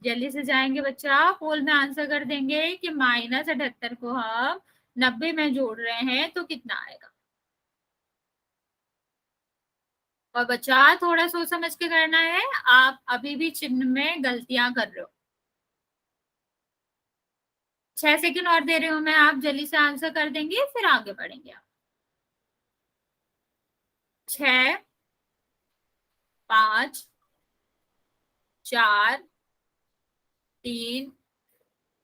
जल्दी से जाएंगे बच्चा, पोल में आंसर कर देंगे कि -78 को हम 90 में जोड़ रहे हैं तो कितना आएगा। और बच्चा थोड़ा सोच समझ के करना है, आप अभी भी चिन्ह में गलतियां कर रहे हो। 6 सेकंड और दे रहे हो मैं, आप जल्दी से आंसर कर देंगे, फिर आगे बढ़ेंगे आप। 6, 5, 4, 3,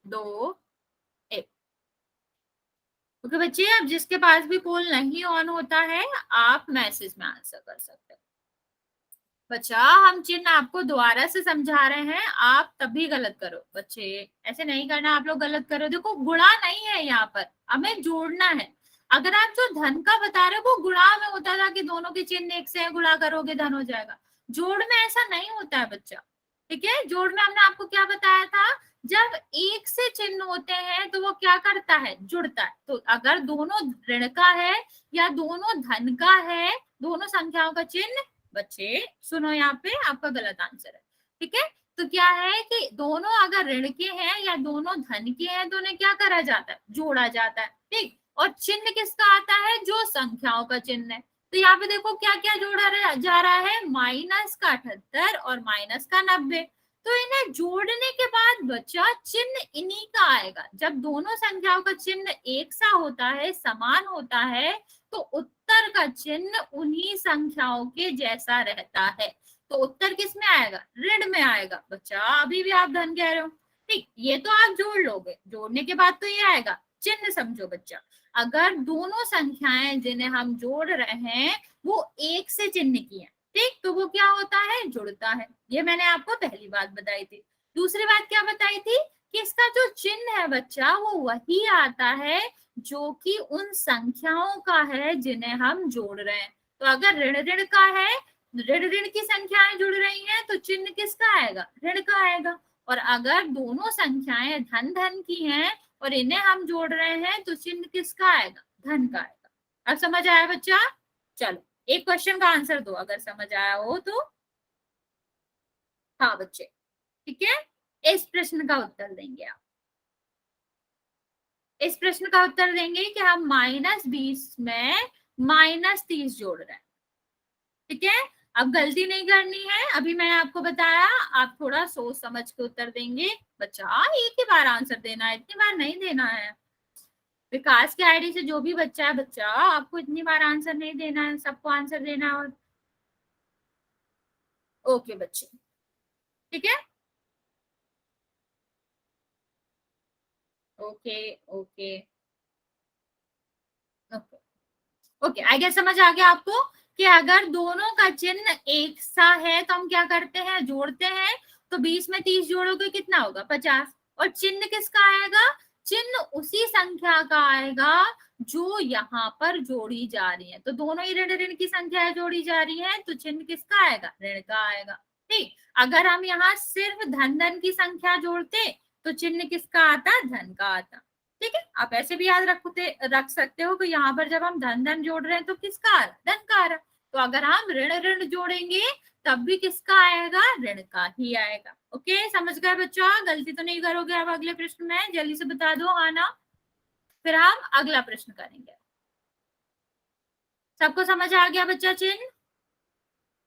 2, 1। ओके बच्चे, अब जिसके पास भी पोल नहीं ऑन होता है, आप मैसेज में आंसर कर सकते हैं। बच्चा हम चिन्ह आपको दोबारा से समझा रहे हैं, आप तभी गलत करो। बच्चे ऐसे नहीं करना, आप लोग गलत करो। देखो गुणा नहीं है यहाँ पर, हमें जोड़ना है। अगर आप जो धन का बता रहे हो वो गुणा में होता था कि दोनों के चिन्ह एक से गुणा करोगे धन हो जाएगा। जोड़ में ऐसा नहीं होता है बच्चा। ठीक है, जोड़ में हमने आपको क्या बताया था, जब एक से चिन्ह होते हैं तो वो क्या करता है, जुड़ता है। तो अगर दोनों ऋण का है या दोनों धन का है, दोनों संख्याओं का चिन्ह, बच्चे सुनो यहाँ पे आपका गलत आंसर है। ठीक है, तो क्या है कि दोनों अगर ऋण के हैं या दोनों धन के हैं तो उन्हें क्या करा जाता है, जोड़ा जाता है। ठीक, और चिन्ह किसका आता है, जो संख्याओं का चिन्ह है। तो यहाँ पे देखो क्या क्या जोड़ा जा रहा है, माइनस का 78 और माइनस का 90। तो इन्हें जोड़ने के बाद बच्चा चिन्ह इन्हीं का आएगा। जब दोनों संख्याओं का चिन्ह एक सा होता है, समान होता है, तो उत्तर का चिन्ह उन्हीं संख्याओं के जैसा रहता है। तो उत्तर किस में आएगा, ऋण में आएगा। बच्चा अभी भी आप धन कह रहे हो, ठीक, ये तो आप जोड़ लोगे, जोड़ने के बाद तो ये आएगा। चिन्ह समझो बच्चा, अगर दोनों संख्याएं जिन्हें हम जोड़ रहे हैं वो एक से चिन्ह की है, ठीक, तो वो क्या होता है, जुड़ता है। ये मैंने आपको पहली बात बताई थी। दूसरी बात क्या बताई थी कि इसका जो चिन्ह है बच्चा वो वही आता है जो कि उन संख्याओं का है जिन्हें हम जोड़ रहे हैं। तो अगर ऋण ऋण का है, ऋण ऋण की संख्याएं जुड़ रही हैं, तो चिन्ह किसका आएगा, ऋण का आएगा। और अगर दोनों संख्याएं धन धन की हैं और इन्हें हम जोड़ रहे हैं, तो चिन्ह किसका आएगा, धन का आएगा। अब समझ आया बच्चा? चलो एक क्वेश्चन का आंसर दो अगर समझ आया हो तो। हाँ बच्चे, ठीक है, इस प्रश्न का उत्तर देंगे आप। इस प्रश्न का उत्तर देंगे कि हम -20 में -30 जोड़ रहे हैं। ठीक है, अब गलती नहीं करनी है, अभी मैंने आपको बताया, आप थोड़ा सोच समझ के उत्तर देंगे। बच्चा एक ही बार आंसर देना है, इतनी बार नहीं देना है। विकास के आईडी से जो भी बच्चा है बच्चा, आपको इतनी बार आंसर नहीं देना है, सबको आंसर देना है। ओके बच्चे, ठीक है, okay okay okay okay, I guess समझ आ गया आपको कि अगर दोनों का चिन्ह एक सा है तो हम क्या करते हैं, जोड़ते हैं। तो 20 में 30 जोड़ोगे कितना होगा, 50। और चिन्ह किसका आएगा, चिन्ह उसी संख्या का आएगा जो यहाँ पर जोड़ी जा रही है। तो दोनों ही ऋण ऋण की संख्याएं जोड़ी जा रही है, तो चिन्ह किसका आएगा, ऋण का आएगा। ठीक, अगर हम यहाँ सिर्फ धन धन की संख्या जोड़ते तो चिन्ह किसका आता, धन का आता। ठीक है, आप ऐसे भी याद रख सकते हो कि यहाँ पर जब हम धन धन जोड़ रहे हैं तो किसका आ रहा, धन का आ रहा। तो अगर हम ऋण ऋण जोड़ेंगे तब भी किसका आएगा, ऋण का ही आएगा। ओके, समझ गए बच्चों, गलती तो नहीं करोगे। अब अगले प्रश्न में जल्दी से बता दो आना, फिर हम अगला प्रश्न करेंगे। सबको समझ आ गया बच्चा चिन्ह?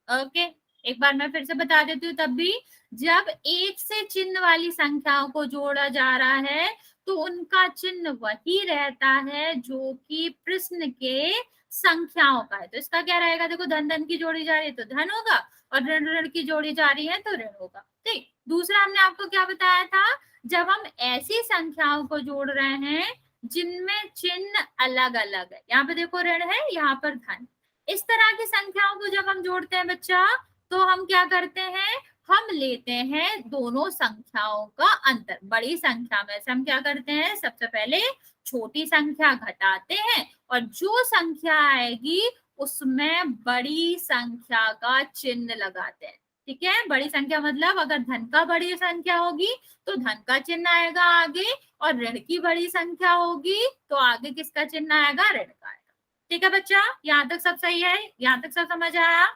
ओके, एक बार मैं फिर से बता देती हूँ। तब भी जब एक से चिन्ह वाली संख्याओं को जोड़ा जा रहा है तो उनका चिन्ह वही रहता है जो कि प्रश्न के संख्याओं का है। तो इसका क्या रहेगा, देखो धन धन की जोड़ी जा रही है तो धन होगा, और ऋण ऋण की जोड़ी जा रही है तो ऋण होगा। ठीक, दूसरा हमने आपको क्या बताया था, जब हम ऐसी संख्याओं को जोड़ रहे हैं जिनमें चिन्ह अलग अलग है, यहाँ पे देखो ऋण है, यहाँ पर धन, इस तरह की संख्याओं को जब हम जोड़ते हैं बच्चा, तो हम क्या करते हैं, हम लेते हैं दोनों संख्याओं का अंतर। बड़ी संख्या में से हम क्या करते हैं, सबसे पहले छोटी संख्या घटाते हैं और जो संख्या आएगी उसमें बड़ी संख्या का चिन्ह लगाते हैं। ठीक है, बड़ी संख्या मतलब अगर धन का बड़ी संख्या होगी तो धन का चिन्ह आएगा आगे, और ऋण की बड़ी संख्या होगी तो आगे किसका चिन्ह आएगा, ऋण का आएगा। ठीक है बच्चा, यहाँ तक सब सही है, यहाँ तक सब समझ आया?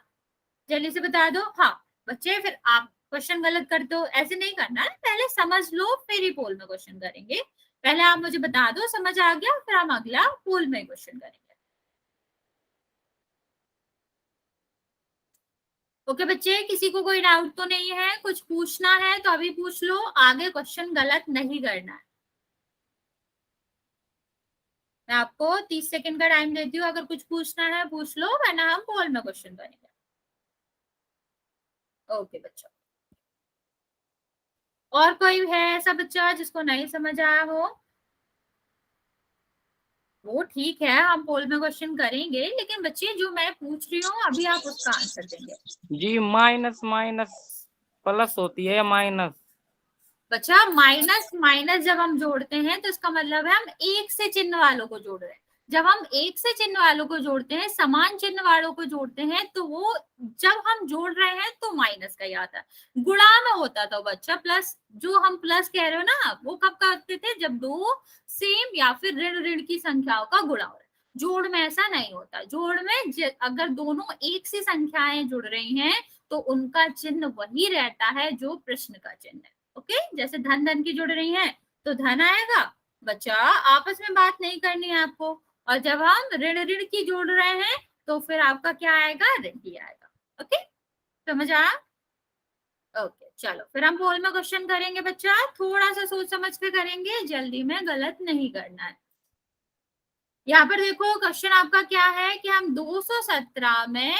जल्दी से बता दो। हाँ बच्चे, फिर आप क्वेश्चन गलत करते हो, ऐसे नहीं करना है, पहले समझ लो फिर ही पोल में क्वेश्चन करेंगे। पहले आप मुझे बता दो समझ आ गया, फिर हम अगला पोल में क्वेश्चन करेंगे। ओके बच्चे, किसी को कोई डाउट तो नहीं है, कुछ पूछना है तो अभी पूछ लो, आगे क्वेश्चन गलत नहीं करना है। मैं आपको 30 सेकंड का टाइम देती हूँ, अगर कुछ पूछना है पूछ लो, वरना हम पोल में क्वेश्चन करेंगे। ओके बच्चों, और कोई है ऐसा बच्चा जिसको नहीं समझ आया हो? वो ठीक है, हम पोल में क्वेश्चन करेंगे, लेकिन बच्चे जो मैं पूछ रही हूँ अभी आप उसका आंसर देंगे। जी, माइनस माइनस प्लस होती है या माइनस? बच्चा माइनस माइनस जब हम जोड़ते हैं तो इसका मतलब है हम एक से चिन्ह वालों को जोड़ रहे हैं। जब हम एक से चिन्ह वालों को जोड़ते हैं, समान चिन्ह वालों को जोड़ते हैं, तो वो जब हम जोड़ रहे हैं तो माइनस का ही आता है। गुणा में होता था बच्चा प्लस, जो हम प्लस कह रहे हो ना, वो कब करते थे, जब दो सेम या फिर ऋण ऋण की संख्याओं का गुणा हो रहा है। जोड़ में ऐसा नहीं होता। जोड़ में अगर दोनों एक सी संख्याएं जुड़ रही हैं तो उनका चिन्ह वही रहता है जो प्रश्न का चिन्ह है। ओके, जैसे धन धन की जुड़ रही है तो धन आएगा। बच्चा आपस में बात नहीं करनी है आपको। और जब हम ऋण ऋण की जोड़ रहे हैं तो फिर आपका क्या आएगा, ऋण ही आएगा। ओके, समझ आया? ओके, चलो फिर हम पोल में क्वेश्चन करेंगे बच्चा, थोड़ा सा सोच समझ के करेंगे, जल्दी में गलत नहीं करना है। यहाँ पर देखो क्वेश्चन आपका क्या है कि हम 217 में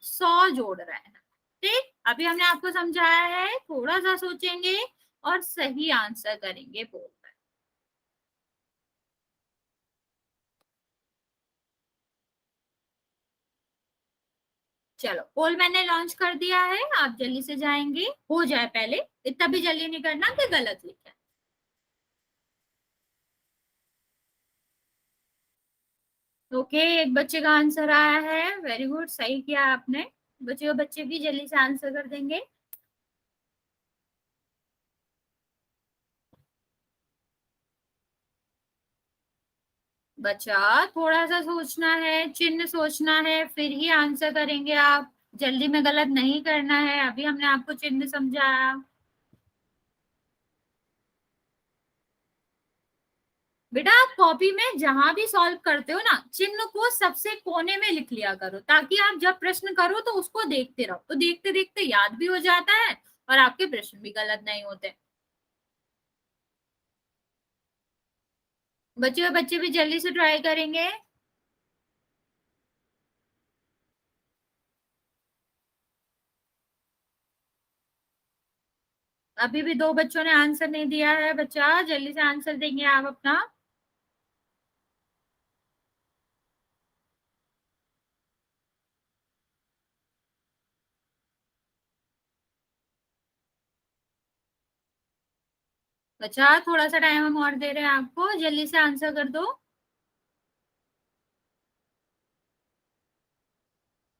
100 जोड़ रहे हैं। ठीक, अभी हमने आपको समझाया है, थोड़ा सा सोचेंगे और सही आंसर करेंगे पोल में। चलो पोल मैंने लॉन्च कर दिया है, आप जल्दी से जाएंगे, हो जाए पहले, इतना भी जल्दी नहीं करना कि गलत लिखे। ओके, एक बच्चे का आंसर आया है, वेरी गुड, सही किया आपने। बच्चे भी जल्दी से आंसर कर देंगे। बच्चा थोड़ा सा सोचना है, चिन्ह सोचना है, फिर ही आंसर करेंगे आप, जल्दी में गलत नहीं करना है। अभी हमने आपको चिन्ह समझाया। बेटा आप कॉपी में जहां भी सॉल्व करते हो ना, चिन्ह को सबसे कोने में लिख लिया करो, ताकि आप जब प्रश्न करो तो उसको देखते रहो, तो देखते देखते याद भी हो जाता है और आपके प्रश्न भी गलत नहीं होते। बच्चे भी जल्दी से ट्राई करेंगे। अभी भी 2 बच्चों ने आंसर नहीं दिया है, बच्चा जल्दी से आंसर देंगे आप अपना। बच्चा थोड़ा सा टाइम हम और दे रहे हैं आपको, जल्दी से आंसर कर दो।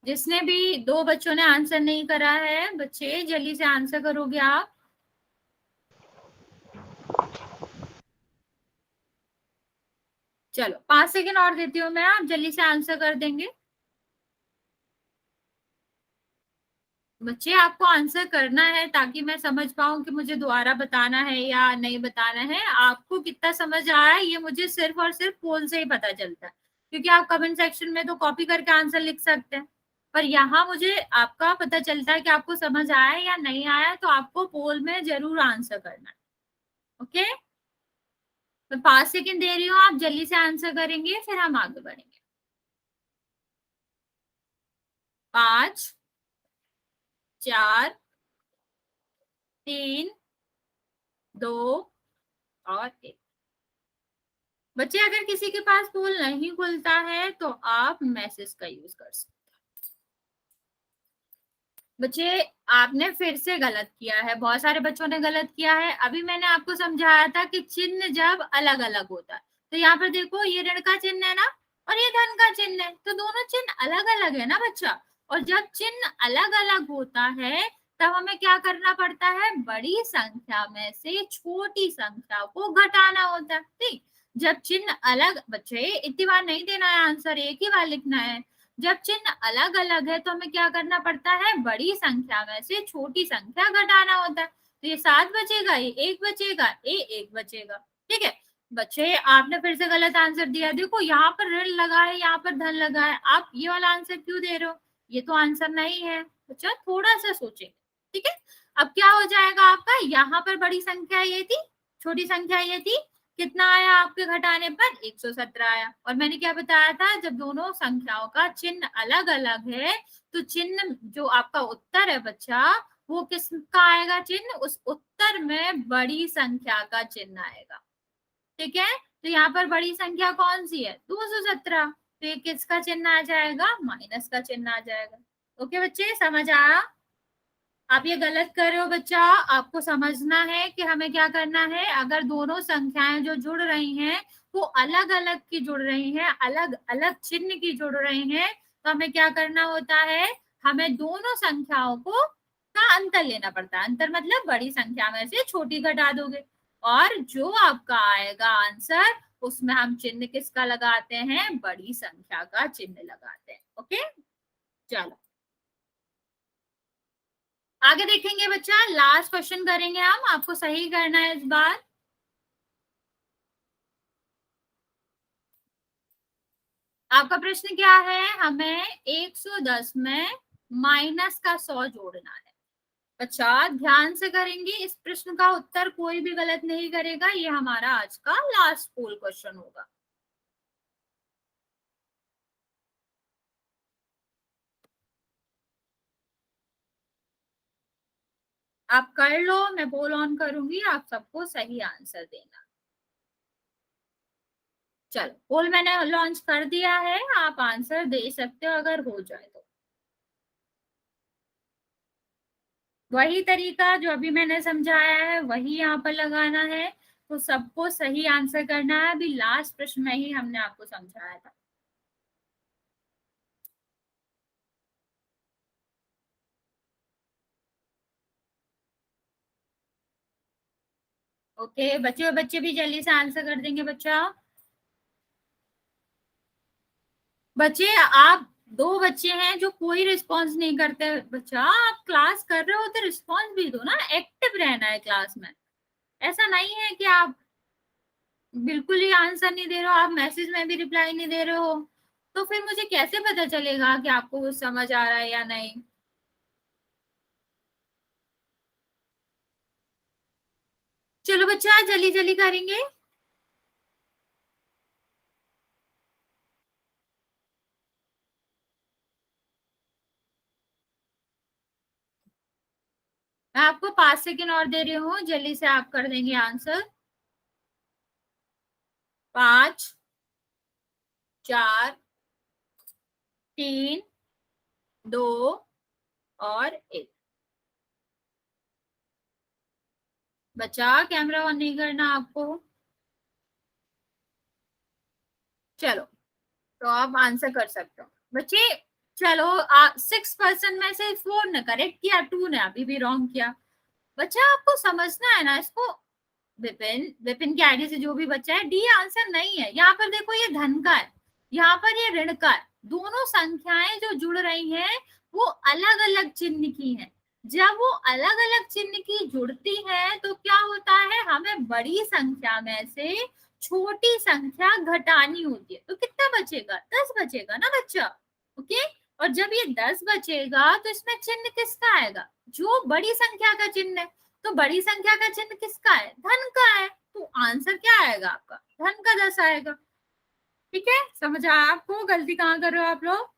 जिसने भी 2 बच्चों ने आंसर नहीं करा है, बच्चे जल्दी से आंसर करोगे आप। चलो 5 सेकंड और देती हूँ मैं, आप जल्दी से आंसर कर देंगे। बच्चे आपको आंसर करना है ताकि मैं समझ पाऊं कि मुझे दोबारा बताना है या नहीं बताना है। आपको कितना समझ आया है ये मुझे सिर्फ और सिर्फ पोल से ही पता चलता है, क्योंकि आप कमेंट सेक्शन में तो कॉपी करके आंसर लिख सकते हैं, पर यहाँ मुझे आपका पता चलता है कि आपको समझ आया या नहीं आया, तो आपको पोल में जरूर आंसर करना है। ओके, मैं 5 सेकंड दे रही हूँ, आप जल्दी से आंसर करेंगे, फिर हम आगे बढ़ेंगे। 5, 4, 3, 2 और 1। बच्चे अगर किसी के पास पोल नहीं खुलता है तो आप मैसेज का यूज कर सकते हैं। बच्चे आपने फिर से गलत किया है, बहुत सारे बच्चों ने गलत किया है। अभी मैंने आपको समझाया था कि चिन्ह जब अलग अलग होता है, तो यहाँ पर देखो ये ऋण का चिन्ह है ना, और ये धन का चिन्ह है, तो दोनों चिन्ह अलग अलग है ना बच्चा। और जब चिन्ह अलग अलग होता है तब हमें क्या करना पड़ता है, बड़ी संख्या में से छोटी संख्या को घटाना होता है। ठीक, जब चिन्ह अलग, बच्चे इतनी बार नहीं देना है आंसर, एक ही बार लिखना है। जब चिन्ह अलग अलग है तो हमें क्या करना पड़ता है, बड़ी संख्या में से छोटी संख्या घटाना होता है। तो ये 7 बचेगा, ये 1 बचेगा, ये 1 बचेगा। ठीक है बच्चे, आपने फिर से गलत आंसर दिया। देखो यहाँ पर ऋण लगा है, यहाँ पर धन लगा है, आप ये वाला आंसर क्यों दे रहे हो, ये तो आंसर नहीं है। बच्चा थोड़ा सा सोचे। ठीक है, अब क्या हो जाएगा आपका, यहाँ पर बड़ी संख्या ये थी, छोटी संख्या ये थी, कितना आया आपके घटाने पर, 117 आया। और मैंने क्या बताया था, जब दोनों संख्याओं का चिन्ह अलग अलग है तो चिन्ह जो आपका उत्तर है बच्चा, वो किसका आएगा चिन्ह, उस उत्तर में बड़ी संख्या का चिन्ह आएगा। ठीक है, तो यहाँ पर बड़ी संख्या कौन सी है, 217, तो ये किसका चिन्ह आ जाएगा, माइनस का चिन्ह आ जाएगा। ओके बच्चे, समझ आया? आप ये गलत कर रहे हो बच्चा, आपको समझना है कि हमें क्या करना है। अगर दोनों संख्याएं जो जुड़ रही हैं वो अलग अलग की जुड़ रही हैं, अलग अलग चिन्ह की जुड़ रही हैं, तो हमें क्या करना होता है, हमें दोनों संख्याओं को का अंतर लेना पड़ता है। अंतर मतलब बड़ी संख्या में से छोटी घटा दोगे, और जो आपका आएगा आंसर उसमें हम चिन्ह किसका लगाते हैं, बड़ी संख्या का चिन्ह लगाते हैं। ओके, चलो आगे देखेंगे बच्चा, लास्ट क्वेश्चन करेंगे हम, आपको सही करना है इस बार। आपका प्रश्न क्या है, हमें 110 में माइनस का 100 जोड़ना है। अच्छा ध्यान से करेंगे, इस प्रश्न का उत्तर कोई भी गलत नहीं करेगा, ये हमारा आज का लास्ट पोल क्वेश्चन होगा। आप कर लो, मैं पोल ऑन करूंगी, आप सबको सही आंसर देना। चलो पोल मैंने लॉन्च कर दिया है, आप आंसर दे सकते हो अगर हो जाए तो। वही तरीका जो अभी मैंने समझाया है वही यहाँ पर लगाना है, तो सबको सही आंसर करना है। अभी लास्ट प्रश्न में ही हमने आपको समझाया था। ओके बच्चे बच्चे भी जल्दी से आंसर कर देंगे बच्चा। बच्चे आप दो बच्चे हैं जो कोई रिस्पॉन्स नहीं करते। बच्चा आप क्लास कर रहे हो तो रिस्पॉन्स भी दो ना, एक्टिव रहना है क्लास में। ऐसा नहीं है कि आप बिल्कुल ही आंसर नहीं दे रहे हो, आप मैसेज में भी रिप्लाई नहीं दे रहे हो, तो फिर मुझे कैसे पता चलेगा कि आपको कुछ समझ आ रहा है या नहीं। चलो बच्चा जल्दी जल्दी करेंगे। मैं आपको 5 सेकेंड और दे रही हूँ, जल्दी से आप कर देंगे आंसर। 5 4 3 2 और 1। बच्चा कैमरा ऑन नहीं करना आपको। चलो तो आप आंसर कर सकते हो बच्चे। चलो 6% में से 4 ने करेक्ट किया, 2 ने अभी भी रॉन्ग किया। बच्चा आपको समझना है ना इसको। विपिन विपिन की आईडी से जो भी बच्चा है, डी आंसर नहीं है। यहाँ पर देखो ये धन का है, यहाँ पर ये ऋण का है। दोनों संख्याएं जो जुड़ रही हैं वो अलग अलग चिन्ह की हैं। जब वो अलग अलग चिन्ह की जुड़ती है तो क्या होता है, हमें बड़ी संख्या में से छोटी संख्या घटानी होती है। तो कितना बचेगा, 10 बचेगा ना बच्चा। ओके, और जब ये 10 बचेगा तो इसमें चिन्ह किसका आएगा, जो बड़ी संख्या का चिन्ह है। तो बड़ी संख्या का चिन्ह किसका है, धन का है। तो आंसर क्या आएगा आपका, धन का 10 आएगा। ठीक है, समझ आया आपको, गलती कहाँ कर रहे हो आप लोग।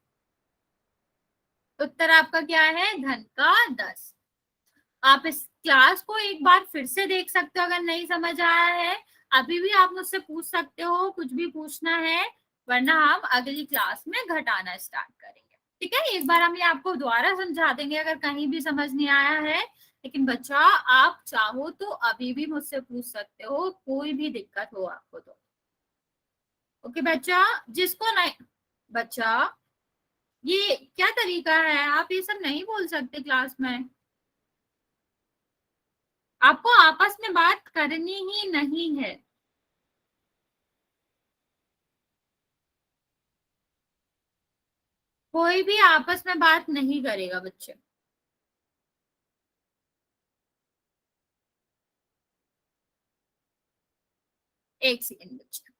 उत्तर आपका क्या है, धन का 10। आप इस क्लास को एक बार फिर से देख सकते हो अगर नहीं समझ आया है। अभी भी आप मुझसे पूछ सकते हो, कुछ भी पूछना है, वरना हम अगली क्लास में घटाना स्टार्ट करेंगे। ठीक है, एक बार हम ये आपको दोबारा समझा देंगे अगर कहीं भी समझ नहीं आया है। लेकिन बच्चा आप चाहो तो अभी भी मुझसे पूछ सकते हो, कोई भी दिक्कत हो आपको तो। ओके बच्चा, जिसको नहीं, बच्चा ये क्या तरीका है, आप ये सब नहीं बोल सकते क्लास में। आपको आपस में बात करनी ही नहीं है। कोई भी आपस में बात नहीं करेगा बच्चे। एक सेकेंड बच्चे,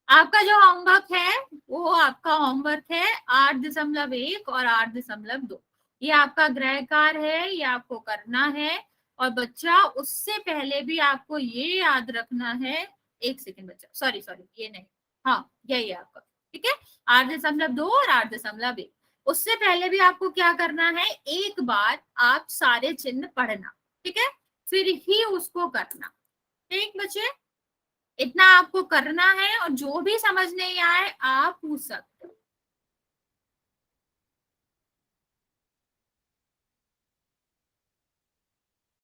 आपका जो होमवर्क है वो आपका होमवर्क है 8.1 और 8.2। ये आपका गृह कार्य है, ये आपको करना है। और बच्चा उससे पहले भी आपको ये याद रखना है। एक सेकेंड बच्चा, सॉरी सॉरी ये नहीं, हाँ यही है आपका। ठीक है, 8.2 और 8.1। उससे पहले भी आपको क्या करना है, एक बार आप सारे चिन्ह पढ़ना, ठीक है, फिर ही उसको करना। ठीक बच्चे, इतना आपको करना है, और जो भी समझ नहीं आए आप पूछ सकते।